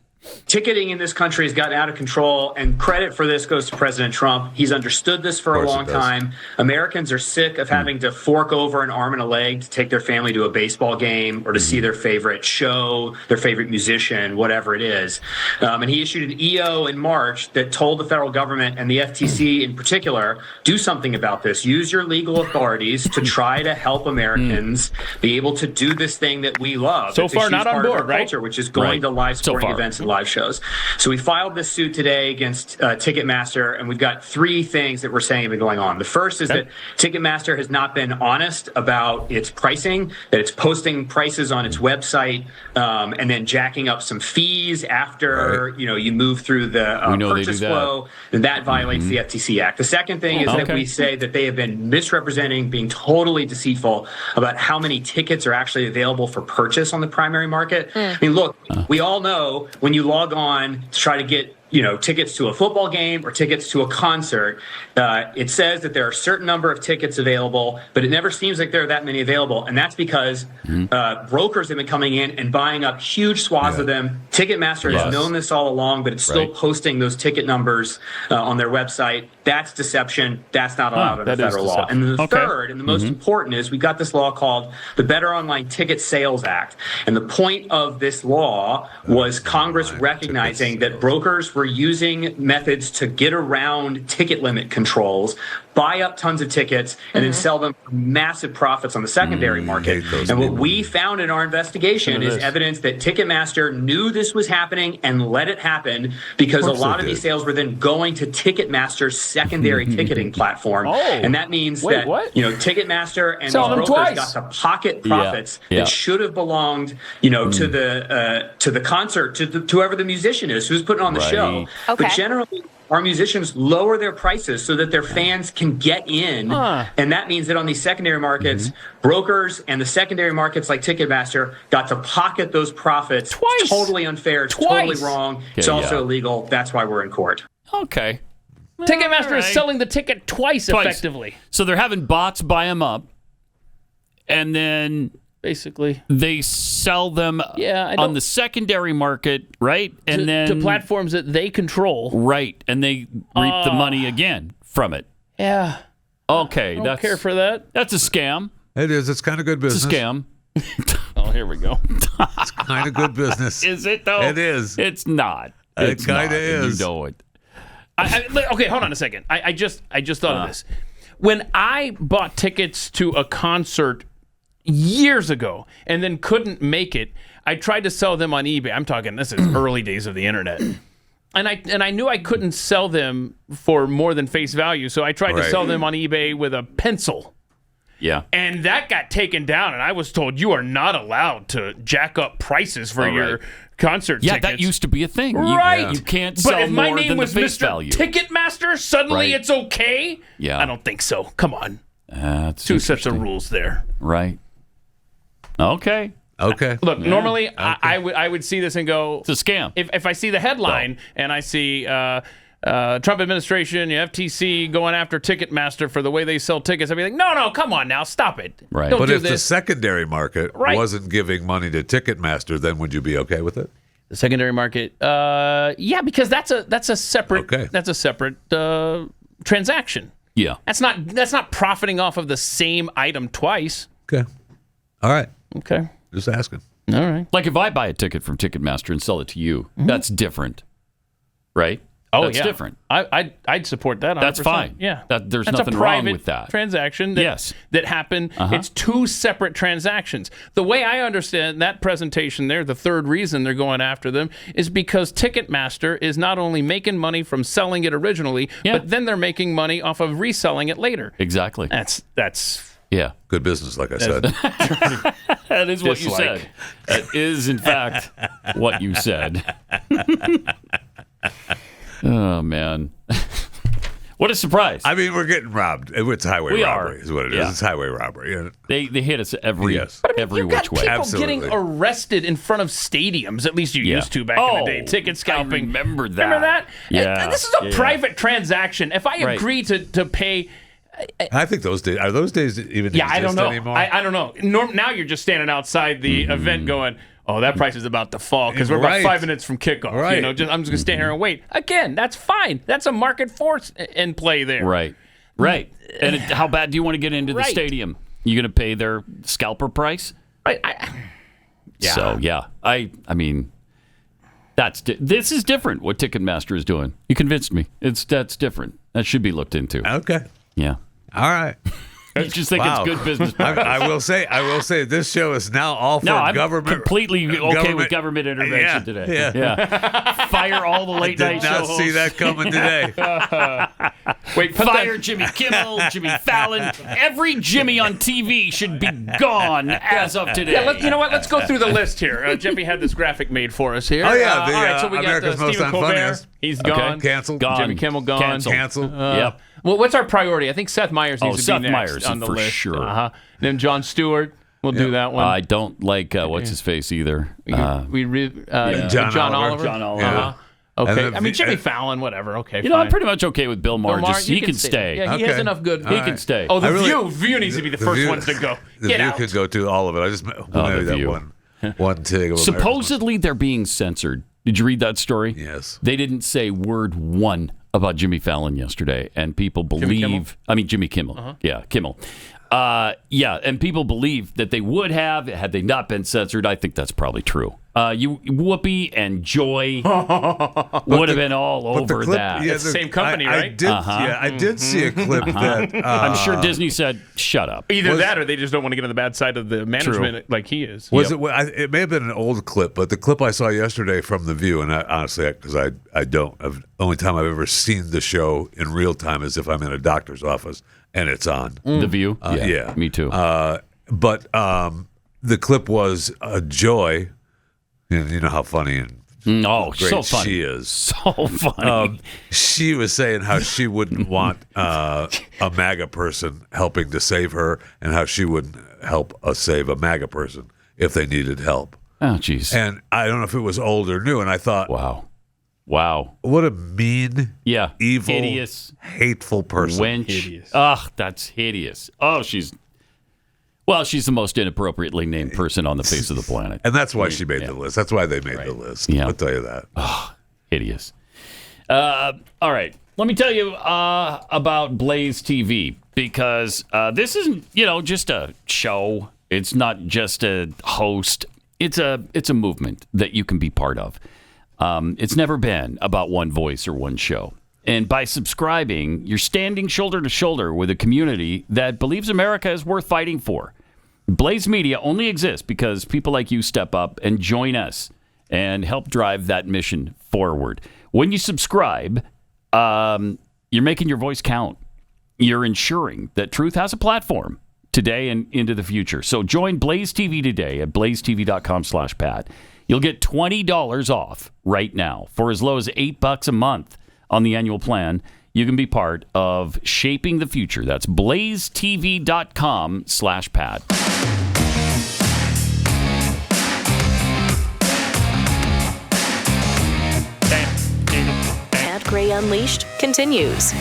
Ticketing in this country has gotten out of control, and credit for this goes to President Trump. He's understood this for a long time. Americans are sick of having to fork over an arm and a leg to take their family to a baseball game or to see their favorite show, their favorite musician, whatever it is. And he issued an EO in March that told the federal government and the FTC in particular, do something about this. Use your legal authorities to try to help Americans be able to do this thing that we love. So far, not on board, right? Culture, which is going to live sporting events and live shows. So we filed this suit today against Ticketmaster, and we've got three things that we're saying have been going on. The first is that Ticketmaster has not been honest about its pricing, that it's posting prices on its website and then jacking up some fees after you move through the purchase flow, and that violates the FTC Act. The second thing is that we say that they have been misrepresenting, being totally deceitful about how many tickets are actually available for purchase on the primary market. I mean, look, we all know when you log on to try to get tickets to a football game or tickets to a concert, it says that there are a certain number of tickets available, but it never seems like there are that many available. And that's because brokers have been coming in and buying up huge swaths of them. Ticketmaster has known this all along, but it's still posting those ticket numbers on their website. That's deception. That's not allowed under federal law. And the third and the most important is we've got this law called the Better Online Ticket Sales Act. And the point of this law was Congress recognizing that brokers were using methods to get around ticket limit controls, buy up tons of tickets, and then sell them for massive profits on the secondary market. And what we found in our investigation is evidence that Ticketmaster knew this was happening and let it happen because a lot of these sales were then going to Ticketmaster's secondary ticketing platform. And that means that Ticketmaster and these brokers got to pocket profits that should have belonged to the concert, to whoever the musician is who's putting on the show. But generally, our musicians lower their prices so that their fans can get in. And that means that on these secondary markets, brokers and the secondary markets like Ticketmaster got to pocket those profits. Twice. Totally unfair. It's totally wrong. It's also illegal. That's why we're in court. Okay. Ticketmaster is selling the ticket twice effectively. So they're having bots buy them up, and then basically they sell them on the secondary market, right? And then to platforms that they control, right? And they reap the money again from it. Yeah. Okay. I don't care for that. That's a scam. It is. It's kind of good business. It's a scam. Oh, here we go. It's kind of good business. Is it though? It is. It's not. It kind of is. You know it. Okay, hold on a second. I just thought of this. When I bought tickets to a concert years ago and then couldn't make it, I tried to sell them on eBay. I'm talking, this is early days of the internet. And I knew I couldn't sell them for more than face value, so I tried to sell them on eBay with a pencil. Yeah. And that got taken down, and I was told you are not allowed to jack up prices for your concert tickets. Yeah, that used to be a thing. Right. You can't but sell if my more name than was the face Mr. value. Ticketmaster, suddenly Right. it's okay? Yeah. I don't think so. Come on. That's Two sets of rules there. Right. Okay. Look, normally I would see this and go, it's a scam. If I see the headline and I see Trump administration, FTC going after Ticketmaster for the way they sell tickets, I'd be like, no, come on now, stop it. Right. Don't But do if the this. secondary market wasn't giving money to Ticketmaster, then would you be okay with it? The secondary market, yeah, because that's a separate transaction. Yeah. That's not profiting off of the same item twice. Okay. All right. Okay. Just asking. All right. Like if I buy a ticket from Ticketmaster and sell it to you, that's different, right? Oh, that's yeah. different. I'd support that 100%. That's fine. Yeah. There's That's nothing a wrong private with that. transaction that happened. Uh-huh. It's two separate transactions. The way I understand that presentation there, the third reason they're going after them is because Ticketmaster is not only making money from selling it originally, but then they're making money off of reselling it later. Exactly. That's yeah. Good business, like I said. That is what you said. That is, in fact, what you said. Oh, man. What a surprise. I mean, we're getting robbed. It's highway robbery is what it is. Yeah. It's highway robbery. They hit us every which way. People getting arrested in front of stadiums, at least you used to back in the day. Ticket scalping. I remember that. Remember that? Yeah. This is a private transaction. If I agree to pay... I think those days, are those days even exist I don't know. anymore? I don't know. Now you're just standing outside the event going, oh, that price is about to fall because we're about 5 minutes from kickoff. Right. I'm just going to stand here and wait. Again, that's fine. That's a market force in play there. Right. And how bad do you want to get into the stadium? You going to pay their scalper price? Right. So, yeah. I mean, this is different what Ticketmaster is doing. You convinced me. That's different. That should be looked into. Okay. Yeah. All right. You just think it's good business practice. I will say this show is now all for I'm government. completely okay with government intervention today. Yeah. Fire all the late night show Did not see that coming today. Fire Jimmy Kimmel, Jimmy Fallon. Every Jimmy on TV should be gone as of today. Yeah, you know what? Let's go through the list here. Jeffy had this graphic made for us here. Oh, yeah. All right, so we America's got Most Stephen Colbert. Unfunniest. He's gone. Okay. Canceled. Gone. Jimmy Kimmel gone. Canceled. Yep. Well, what's our priority? I think Seth Meyers needs to Seth be next Meyers on the for list. sure. Then Jon Stewart. We'll do that one. I don't like what's his face either. John Oliver. John Oliver. Yeah. Okay. I mean, Jimmy Fallon, whatever. Okay. You know, I'm pretty much okay with Bill Maher. Bill Maher, Just you he can stay. Yeah, he has enough good. He can stay. Oh, The View needs to be the first ones to go. The Get View out. could go to all of it. I just maybe that View. one thing. Of Supposedly they're being censored. Did you read that story? Yes. They didn't say word one about Jimmy Fallon yesterday, and people believe. Jimmy Kimmel. Yeah, Kimmel. And people believe that they would have had they not been censored. I think that's probably true. Whoopi and Joy would have been all over that. It's the same company, right? I did see a clip that I'm sure Disney said, "Shut up." Either that, or they just don't want to get on the bad side of the management like he is. It may have been an old clip, but the clip I saw yesterday from The View, and honestly, because the only time I've ever seen the show in real time is if I'm in a doctor's office and it's on. The View? Yeah. Me too. But the clip was Joy. You know how funny and great so funny. she is. So funny. She was saying how she wouldn't want a MAGA person helping to save her, and how she wouldn't help save a MAGA person if they needed help. Oh, jeez. And I don't know if it was old or new, and I thought, wow, what a mean, evil, hideous, hateful person. Wench. Hideous. Ugh, that's hideous. Oh, she's the most inappropriately named person on the face of the planet. And that's why she made the list. That's why they made the list. Yeah. I'll tell you that. Oh, hideous. All right. Let me tell you about Blaze TV, because this isn't, just a show. It's not just a host. It's a movement that you can be part of. It's never been about one voice or one show. And by subscribing, you're standing shoulder to shoulder with a community that believes America is worth fighting for. Blaze Media only exists because people like you step up and join us and help drive that mission forward. When you subscribe, you're making your voice count. You're ensuring that truth has a platform today and into the future. So join Blaze TV today at blazetv.com/Pat. You'll get $20 off right now for as low as $8 a month on the annual plan. You can be part of shaping the future. That's blazetv.com/Pat. Pat Gray Unleashed continues.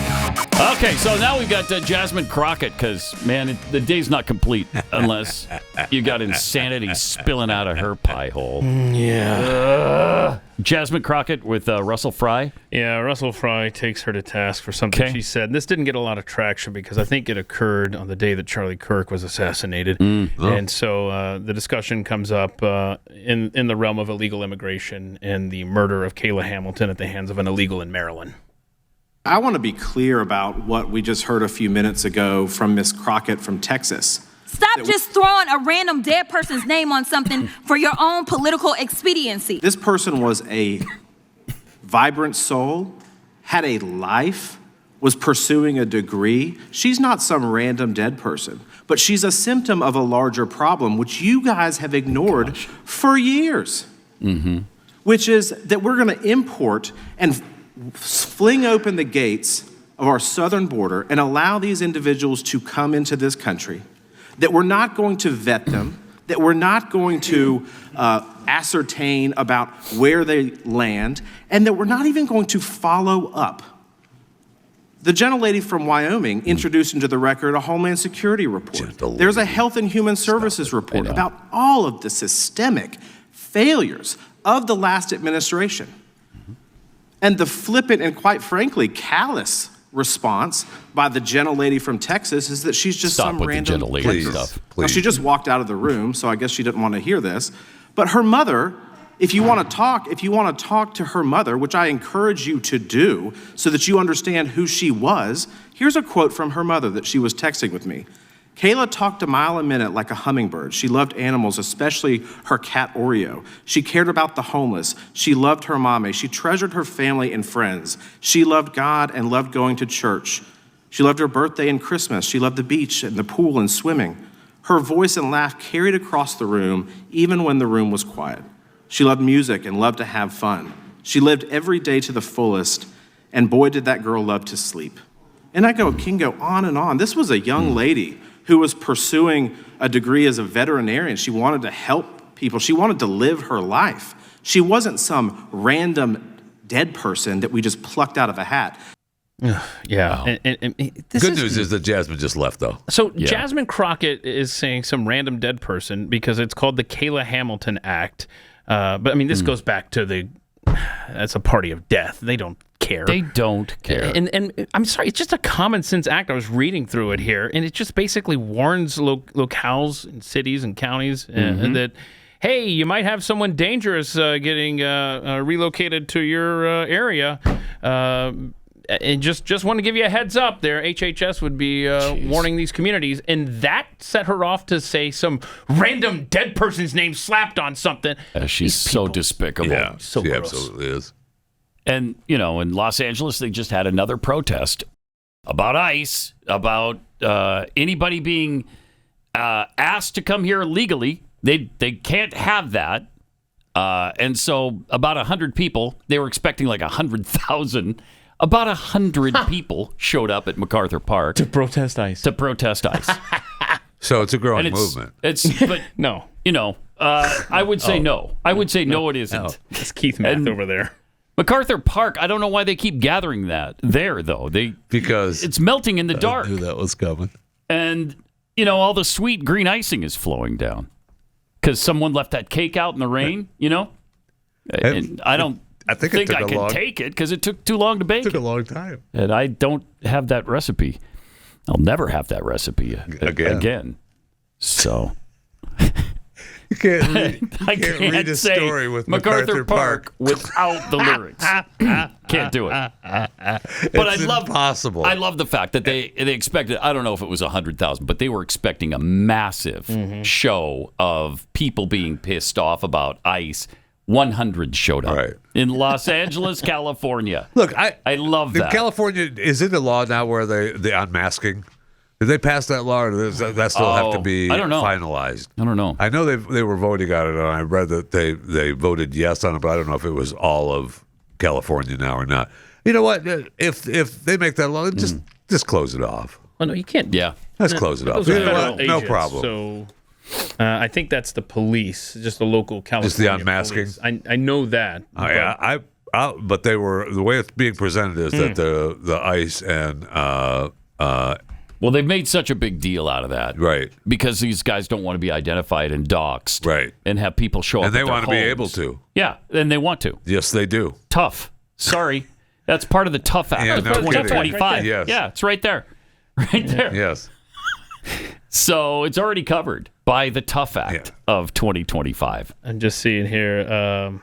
Okay, so now we've got Jasmine Crockett, because, man, the day's not complete unless you got insanity spilling out of her pie hole. Yeah. Jasmine Crockett with Russell Fry. Yeah, Russell Fry takes her to task for something she said. And this didn't get a lot of traction because I think it occurred on the day that Charlie Kirk was assassinated. And so the discussion comes up in the realm of illegal immigration and the murder of Kayla Hamilton at the hands of an illegal in Maryland. I want to be clear about what we just heard a few minutes ago from Miss Crockett from Texas. Stop just throwing a random dead person's name on something for your own political expediency. This person was a vibrant soul, had a life, was pursuing a degree. She's not some random dead person, but she's a symptom of a larger problem, which you guys have ignored for years, which is that we're going to import and fling open the gates of our southern border and allow these individuals to come into this country, that we're not going to vet them, that we're not going to ascertain about where they land, and that we're not even going to follow up. The gentlelady from Wyoming introduced into the record a Homeland Security report. There's a Health and Human Services report about all of the systemic failures of the last administration. And the flippant and, quite frankly, callous response by the gentlelady from Texas is that she's just some random stuff. Well, she just walked out of the room, so I guess she didn't want to hear this. But her mother, if you want to talk to her mother, which I encourage you to do so that you understand who she was, here's a quote from her mother that she was texting with me. Kayla talked a mile a minute like a hummingbird. She loved animals, especially her cat Oreo. She cared about the homeless. She loved her mommy. She treasured her family and friends. She loved God and loved going to church. She loved her birthday and Christmas. She loved the beach and the pool and swimming. Her voice and laugh carried across the room, even when the room was quiet. She loved music and loved to have fun. She lived every day to the fullest, and boy, did that girl love to sleep. And I can go on and on. This was a young lady who was pursuing a degree as a veterinarian. She wanted to help people. She wanted to live her life. She wasn't some random dead person that we just plucked out of a hat. Yeah. Wow. And Good news is that Jasmine just left, though. So Jasmine Crockett is saying some random dead person because it's called the Kayla Hamilton Act. But, I mean, this goes back to that's a party of death. They don't care. They don't care. And I'm sorry, it's just a common sense act. I was reading through it here, and it just basically warns locales and cities and counties that, hey, you might have someone dangerous getting relocated to your area. And just want to give you a heads up there. HHS would be warning these communities. And that set her off to say some random dead person's name slapped on something. She's so despicable. Yeah, so she gross. absolutely is. And, in Los Angeles, they just had another protest about ICE, about anybody being asked to come here illegally. They can't have that. And so about 100 people, they were expecting like 100,000. About 100 people showed up at MacArthur Park. To protest ICE. So it's a growing movement. But no. I would say no. I would say no, it isn't. No. It's Keith Math over there. MacArthur Park, I don't know why they keep gathering that there, though. Because it's melting in the dark. I knew that was coming. And, all the sweet green icing is flowing down. Because someone left that cake out in the rain, And I think I can take it because it took too long to bake. It took a long time. And I don't have that recipe. I'll never have that recipe again. So... You can't read a say story with MacArthur Park without the lyrics. Can't do it. But impossible. I love the fact that they expected, I don't know if it was 100,000, but they were expecting a massive show of people being pissed off about ICE. 100 showed up in Los Angeles, California. Look, I love that. California is in the law now where the unmasking Did they pass that law, or does that still have to be I don't know. finalized? I don't know. I know they were voting on it, and I read that they voted yes on it, but I don't know if it was all of California now or not. You know what? If they make that law, just close it off. Oh, no, you can't. Yeah. Let's close it off. Those are You know federal what? No agents, problem. So I think that's the police, just the local California Just the unmasking? police. I know that. But they were, the way it's being presented is that the ICE and well, they've made such a big deal out of that, right? Because these guys don't want to be identified and doxxed, right? And have people show up, and they at their want to be homes. able to. Yeah, and they want to. Yes, they do. Tough. Sorry, that's part of the Tough Act Yeah, of no kidding. 2025. Right, yes. Yeah, it's right there, right there. Yes. So it's already covered by the Tough Act of 2025. I'm just seeing here.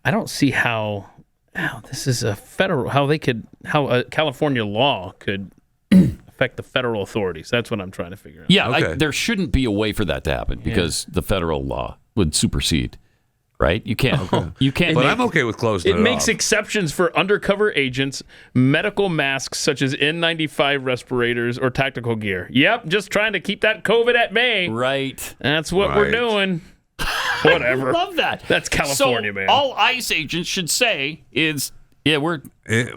I don't see how this is a federal. How a California law could affect the federal authorities. That's what I'm trying to figure out. Yeah, there shouldn't be a way for that to happen because the federal law would supersede. Right? You can't. You can't. But I'm okay with closing it It makes off. exceptions for undercover agents, medical masks such as N95 respirators or tactical gear. Yep, just trying to keep that COVID at bay. Right. That's what we're doing. Whatever. I love that. That's California, so man. All ICE agents should say is,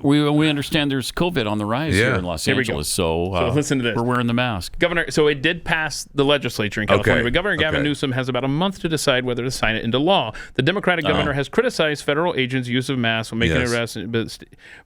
we understand there's COVID on the rise here in Los Here we go. Angeles, so listen to this. we're wearing the mask. Governor, so it did pass the legislature in California, Okay. but Governor Gavin Okay. Newsom has about a month to decide whether to sign it into law. The Democratic governor has criticized federal agents' use of masks when making arrests,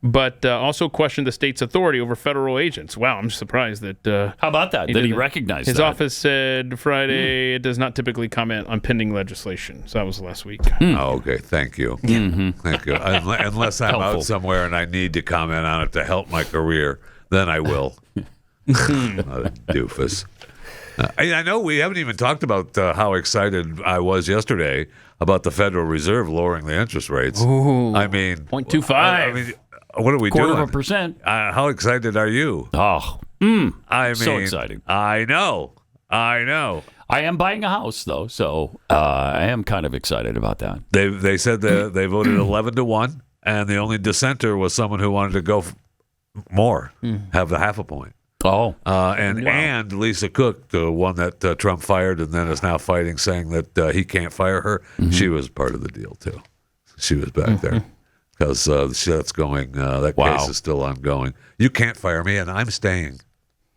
but also questioned the state's authority over federal agents. Wow, I'm surprised that. How about that? That he recognized His that. office said Friday it does not typically comment on pending legislation. So that was last week. Oh, okay. Thank you. Thank you. Unless I'm Helpful. out somewhere and I need to comment on it to help my career, then I will. What a doofus. I know we haven't even talked about how excited I was yesterday about the Federal Reserve lowering the interest rates. Ooh, I mean, 0.25. I mean, what are we doing? 0.25%. How excited are you? Oh, I mean, so exciting. I know. I am buying a house, though, so I am kind of excited about that. They said that they voted 11-1, and the only dissenter was someone who wanted to go more, have the half a point. Oh, and Lisa Cook, the one that Trump fired and then is now fighting, saying that he can't fire her. She was part of the deal too. She was back there because that's going. That case is still ongoing. You can't fire me, and I'm staying.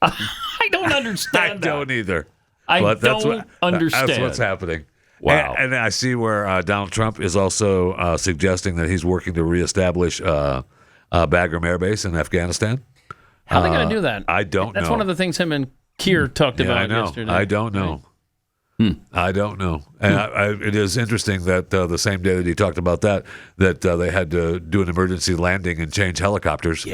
I don't understand. I don't either. I But don't understand. That's what's happening. Wow. And I see where Donald Trump is also suggesting that he's working to reestablish Bagram Air Base in Afghanistan. How are they going to do that? I don't know. That's one of the things him and Keir talked about I know. yesterday. I don't know. I don't know. And it is interesting that the same day that he talked about that they had to do an emergency landing and change helicopters in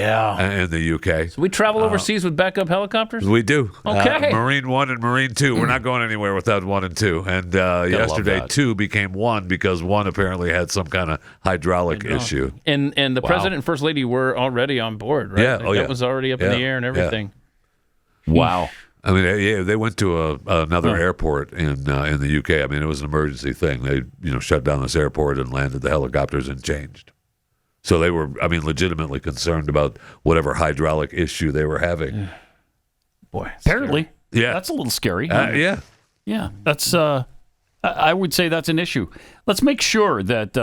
the UK. So we travel overseas with backup helicopters? We do. Okay. Marine 1 and Marine 2. We're not going anywhere without 1 and 2. And yesterday, that. 2 became 1 because 1 apparently had some kind of hydraulic issue. And the president and first lady were already on board, right? Yeah. That was already up in the air and everything. Wow. I mean, they went to another airport in the UK. I mean, it was an emergency thing. They, shut down this airport and landed the helicopters and changed. So they were, legitimately concerned about whatever hydraulic issue they were having. Boy, apparently, yeah, that's a little scary. Yeah. That's. I would say that's an issue. Let's make sure that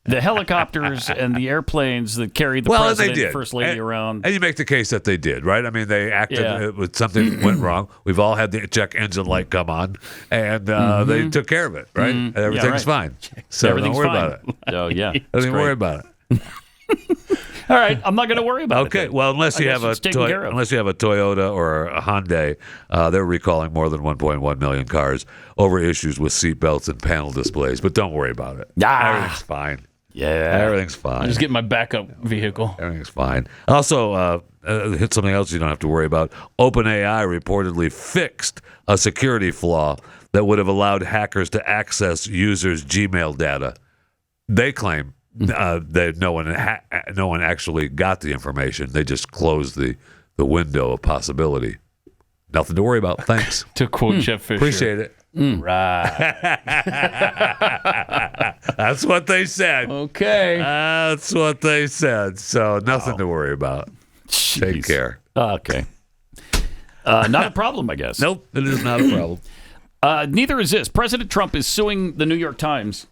the helicopters and the airplanes that carried the president and first lady around. And you make the case that they did, right? I mean, they acted with something went wrong. We've all had the check engine light come on, and they took care of it, right? And everything's fine. So Everything's don't worry fine. about it. Oh, yeah. Don't even worry about it. All right, I'm not going to worry about it. Okay, then. well, unless I you guess have it's taken care of. unless you have a Toyota or a Hyundai, they're recalling more than 1.1 million cars over issues with seatbelts and panel displays. But don't worry about it. Everything's fine. Yeah, everything's fine. I just get my backup vehicle. Everything's fine. Also, hit something else you don't have to worry about. OpenAI reportedly fixed a security flaw that would have allowed hackers to access users' Gmail data. They claim that no one actually got the information. They just closed the window of possibility. Nothing to worry about. Thanks. To quote Jeff Fisher. Appreciate it. Right. That's what they said. Okay. That's what they said. So nothing to worry about. Jeez. Take care. Okay. Not a problem, I guess. Nope, it is not a problem. Neither is this. President Trump is suing the New York Times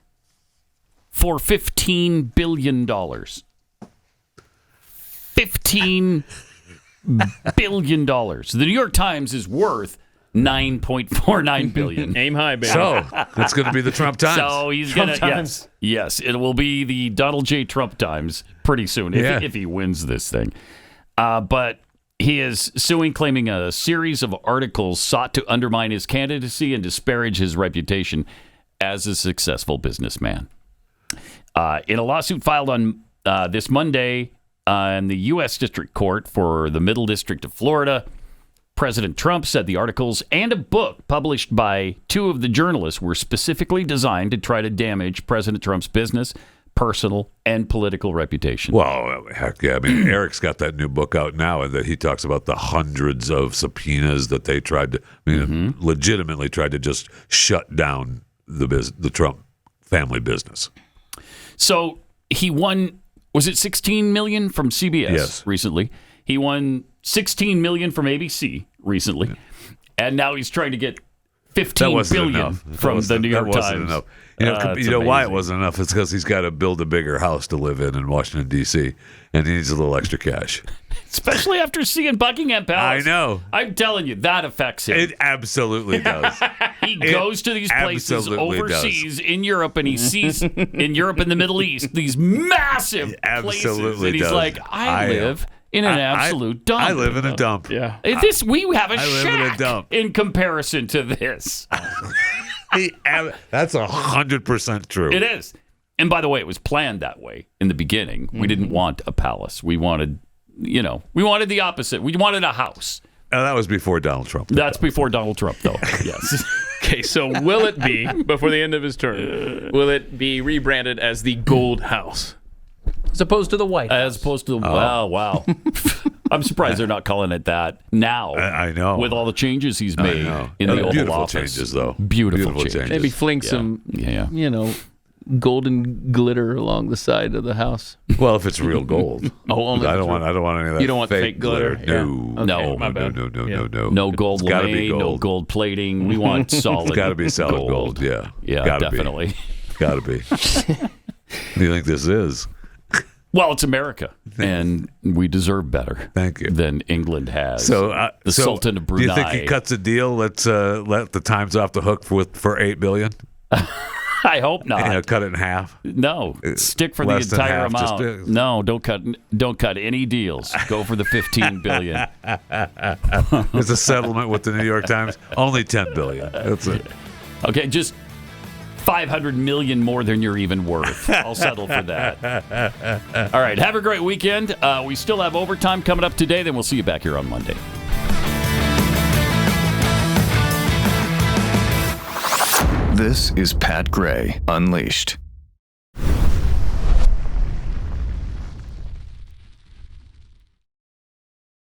for $15 billion. $15 billion. The New York Times is worth $9.49 billion. Aim high, baby. So it's going to be the Trump Times. So he's going to, yes, it will be the Donald J. Trump Times pretty soon if he wins this thing. But he is suing, claiming a series of articles sought to undermine his candidacy and disparage his reputation as a successful businessman. In a lawsuit filed on this Monday in the U.S. District Court for the Middle District of Florida, President Trump said the articles and a book published by two of the journalists were specifically designed to try to damage President Trump's business, personal, and political reputation. Well, heck yeah. I mean, Eric's got that new book out now, and that he talks about the hundreds of subpoenas that they tried to, legitimately tried to just shut down the Trump family business. So he won, was it $16 million from CBS recently? He won $16 million from ABC recently, and now he's trying to get $15 billion from the New York Times. Enough. You know why it wasn't enough? It's because he's got to build a bigger house to live in Washington, D.C., and he needs a little extra cash. Especially after seeing Buckingham Palace. I know. I'm telling you, that affects him. It absolutely does. He goes to these places overseas in Europe, and he sees in Europe and the Middle East these massive places, and he's like, I live in an absolute dump. I live in a dump. Yeah. We have a shack in comparison to this. That's 100% true. It is. And by the way, it was planned that way in the beginning. We didn't want a palace. We wanted, we wanted the opposite. We wanted a house. That was before Donald Trump. That's before Donald Trump, though. Yes. Okay, so will it be, before the end of his term, will it be rebranded as the Gold House? As opposed to the White House. As opposed to the wow. I'm surprised they're not calling it that now. I know. With all the changes he's made in the Oval Office. Changes, though. Beautiful changes. Maybe fling some, golden glitter along the side of the house. Well, if it's real gold. Only I don't want any of that. You don't want fake glitter. No. Yeah. Okay, my bad. No. No gold It's gotta lame, be gold. no gold plating. We want solid. It's got to be solid gold. Yeah. Yeah, definitely. Got to be. What do you think this is? Well, it's America, and we deserve better. Thank you. Than England has. So, the Sultan of Brunei. Do you think he cuts a deal? Let's let the Times off the hook for $8 billion. I hope not. Cut it in half. No, stick for the entire amount. No, don't cut any deals. Go for the $15 billion. There's a settlement with the New York Times. Only $10 billion. That's it. Okay, just $500 million more than you're even worth. I'll settle for that. All right, have a great weekend. We still have overtime coming up today. Then we'll see you back here on Monday. This is Pat Gray Unleashed.